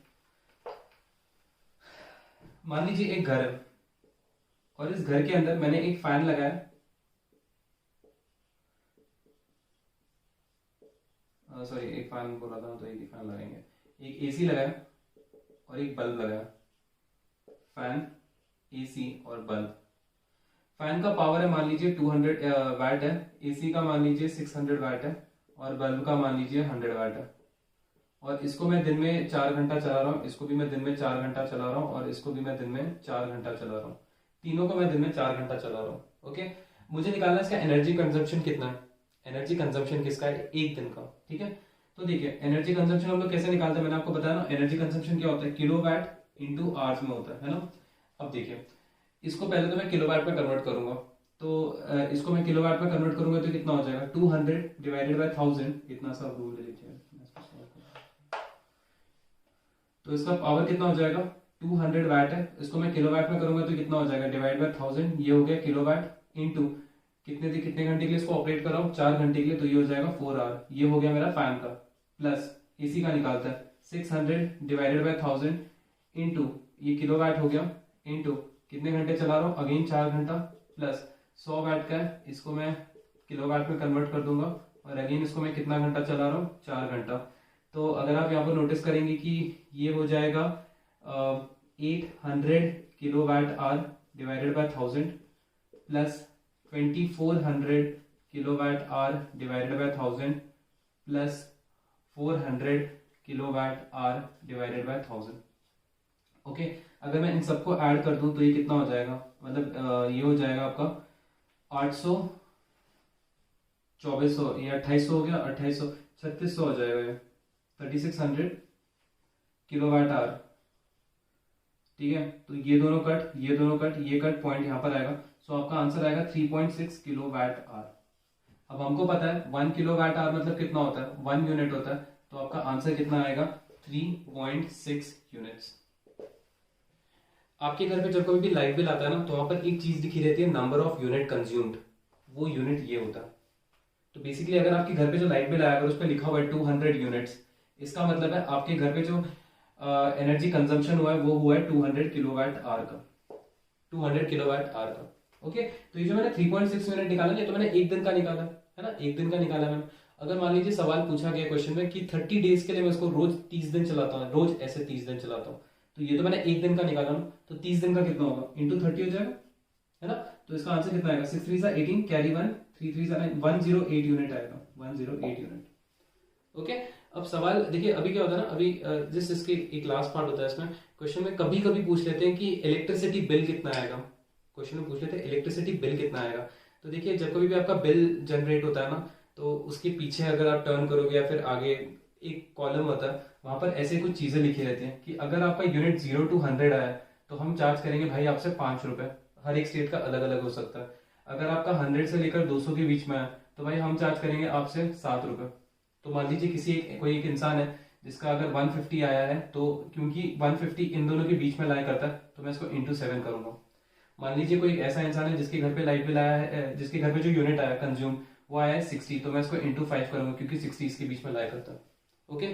मान लीजिए एक घर है और इस घर के अंदर मैंने एक फैन लगाया, सॉरी एक फैन बोला था तो एक ही फैन लगाएंगे, एक एसी लगाया और एक बल्ब लगाया, फैन, एसी और बल्ब। फैन का पावर है मान लीजिए 200 वाट है, एसी का मान लीजिए 600 वाट है और बल्ब का मान लीजिए 100 वाट है। और इसको मैं दिन में 4 घंटा चला रहा हूँ, इसको भी मैं दिन में 4 घंटा चला रहा हूँ और इसको भी मैं दिन में 4 घंटा चला रहा हूँ, तीनों को मैं दिन में 4 घंटा चला रहा हूँ। ओके, मुझे निकालना है इसका एनर्जी कंजम्पशन कितना है, एनर्जी कंजम्पशन किसका है, एक दिन का। ठीक है, तो देखिए एनर्जी कंजम्पशन हम लोग कैसे निकालते हैं, मैंने आपको बताया ना, एनर्जी कंजम्पशन क्या होता है, किलोवाट इंटू आवर्स में होता है ना। अब देखिए इसको पहले तो मैं किलोवाट में कन्वर्ट करूंगा, तो इसको मैं किलोवाट में कन्वर्ट करूंगा तो कितना हो जाएगा, 200 डिवाइडेड बाय 1000, इतना सा रूल ले लीजिए। तो इसका पावर कितना हो जाएगा, 200 वाट है, इसको मैं किलोवाट में करूंगा तो कितना हो जाएगा, डिवाइड बाय 1000, ये हो गया किलोवाट, इनटू कितने घंटे के लिए इसको ऑपरेट कर रहा हूँ, 4 घंटे के लिए, तो ये हो जाएगा 4 आवर, ये हो गया मेरा फैन का। प्लस एसी का निकालता है 600 डिवाइडेड बाय 1000 इनटू ये किलोवाट हो गया, इनटू कितने घंटे चला रहा हूँ, अगेन 4 घंटा, प्लस 100 वाट का है, इसको मैं किलोवाट में कन्वर्ट कर दूंगा और अगेन इसको मैं कितना घंटा चला रहा हूँ, 4 घंटा। तो अगर आप यहाँ पर नोटिस करेंगे कि ये हो जाएगा 800 kilowatt hour divided by 1000 plus 2400 kilowatt hour divided by 1000 plus 400 kilowatt hour divided by 1000। Okay, अगर मैं इन सबको ऐड कर दूं तो ये कितना हो जाएगा, मतलब ये हो जाएगा आपका 800, 2400, ये 2800 हो गया, 2800, 3600 हो जाएगा, ये 3600 किलोवाट आवर। ठीक है, तो ये दोनों कट, ये दोनों कट, ये कट, पॉइंट यहां पर आएगा, सो आपका आंसर आएगा 3.6 किलोवाट आवर। अब हमको पता है 1 किलोवाट आवर मतलब कितना होता है, 1 यूनिट होता है, तो आपका आंसर कितना आएगा, 3.6 यूनिट्स। आपके घर पे जब कभी भी लाइट बिल आता है ना, तो वहां पर एक चीज लिखी रहती है, नंबर ऑफ यूनिट कंज्यूम्ड, वो यूनिट ये होता है। तो बेसिकली अगर आपके घर पे जो लाइट बिल आया अगर उस पर लिखा हुआ है 200 यूनिट्स, इसका मतलब है आपके घर पे जो एनर्जी कंजम्पशन हुआ है वो हुआ है 200 किलोवाट आवर का, 200 किलोवाट आवर का। ओके, तो ये जो मैंने 3.6 यूनिट निकाला ना, तो मैंने एक दिन का निकाला है ना, एक दिन का निकाला मैंने। अगर मान लीजिए सवाल पूछा गया क्वेश्चन में कि 30 डेज के लिए मैं इसको रोज 30 दिन चलाता हूँ, रोज ऐसे 30 दिन चलाता हूँ, तो ये तो मैंने एक दिन का निकाला ना, तो 30 दिन का कितना होगा, इंटू 30 हो जाएगा, है ना। तो इसका आंसर कितना आएगा, 6 3 18, कैरी 1, 3 3 9, 108 यूनिट आएगा, 108 यूनिट। ओके, अब सवाल देखिए, अभी क्या होता है ना, अभी जिस इसके एक लास्ट पार्ट होता है इसमें क्वेश्चन में कभी कभी पूछ लेते हैं कि इलेक्ट्रिसिटी बिल कितना आएगा, क्वेश्चन में पूछ लेते हैं इलेक्ट्रिसिटी बिल कितना आएगा। तो देखिए जब कभी भी आपका बिल जनरेट होता है ना, तो उसके पीछे अगर आप टर्न करोगे या फिर आगे एक कॉलम होता है, वहां पर ऐसे कुछ चीजें लिखी रहती हैं कि अगर आपका यूनिट 0 to 100 आया तो हम चार्ज करेंगे भाई आपसे 5 रुपए, हर एक स्टेट का अलग अलग हो सकता है। अगर आपका 100 से लेकर 200 के बीच में है तो भाई हम चार्ज करेंगे आपसे 7 रुपए। तो मान लीजिए कोई एक इंसान है जिसका अगर 150 आया है, तो क्योंकि 150 इन दोनों के बीच में लाई करता है तो मैं इसको इंटू 7 करूंगा। मान लीजिए कोई ऐसा इंसान है जिसके घर पे लाइट बिल आया है, जिसके घर पे जो यूनिट आया कंज्यूम वो आया है 60, तो मैं इसको इंटू 5 करूंगा क्योंकि 60 इसके बीच में लाई करता है। ओके,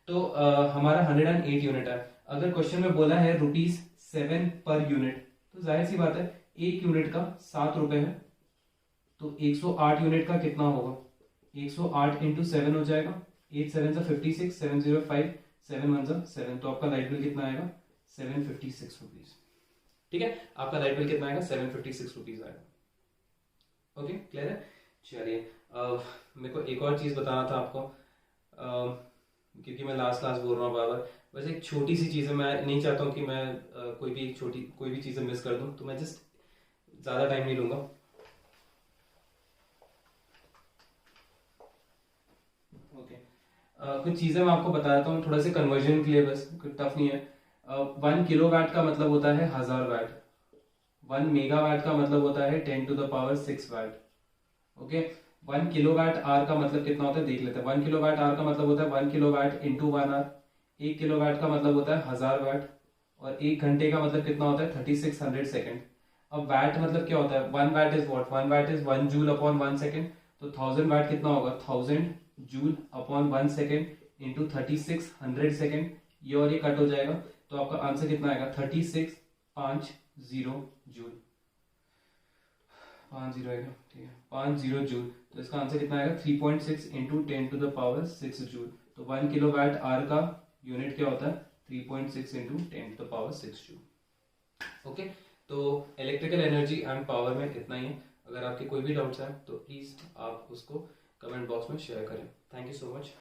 तो हमारा 108 यूनिट है। अगर क्वेश्चन में बोला है ₹7 पर यूनिट, तो जाहिर सी बात है एक यूनिट का 7 रुपए है, तो 108 यूनिट का कितना होगा, 108 इंटू 7 हो जाएगा, 8 7 से 56, 7 0 5, 7 1 7, तो आपका लाइट बिल कितना आएगा, 756 रुपीज। ठीक है, आपका लाइट बिल कितना आएगा, 756 रुपीज आएगा। ओके, क्लियर है। चलिए मेरे को एक और चीज बताना था आपको, क्योंकि मैं लास्ट बोल रहा हूँ बार बार, बस एक छोटी सी चीज है, मैं नहीं चाहता हूँ कि मैं कोई भी चीजें मिस कर दूं, तो मैं जस्ट ज्यादा टाइम नहीं लूंगा। ओके, कुछ चीजें मैं आपको बता देता हूँ थोड़ा सा कन्वर्जन के लिए, बस कुछ टफ नहीं है। 1 किलोवाट का मतलब होता है 1000 वाट, 1 मेगावाट का मतलब होता है 10 to the power 6 watt. Okay, 1 kilowatt hour का मतलब कितना होता है देख लेते हैं। 1 किलोवाट आवर का मतलब होता है 1 किलोवाट इंटू 1 आवर 1 किलोवाट का मतलब होता है 1000 वाट, और 1 घंटे का मतलब कितना होता है 3600 सेकेंड। अब वैट मतलब क्या होता है, 1 watt is what, 1 watt is 1 joule upon 1 second. तो 1000 वैट कितना होगा, 1000 joule upon 1 second into 3600 second. ये और ये कट हो जाएगा, तो आपका आंसर कितना आएगा 3650 जूल। 50 आएगा, ठीक है, 50 जूल। तो इसका आंसर कितना आएगा 3.6 इंटू 10⁶ जूल। तो 1 किलोवाट आर का यूनिट क्या होता है 3.6 इंटू 10⁶जूल। ओके, तो इलेक्ट्रिकल एनर्जी एंड पावर में इतना ही है। अगर आपके कोई भी डाउट्स हैं तो प्लीज़ आप उसको कमेंट बॉक्स में शेयर करें। Thank you so much.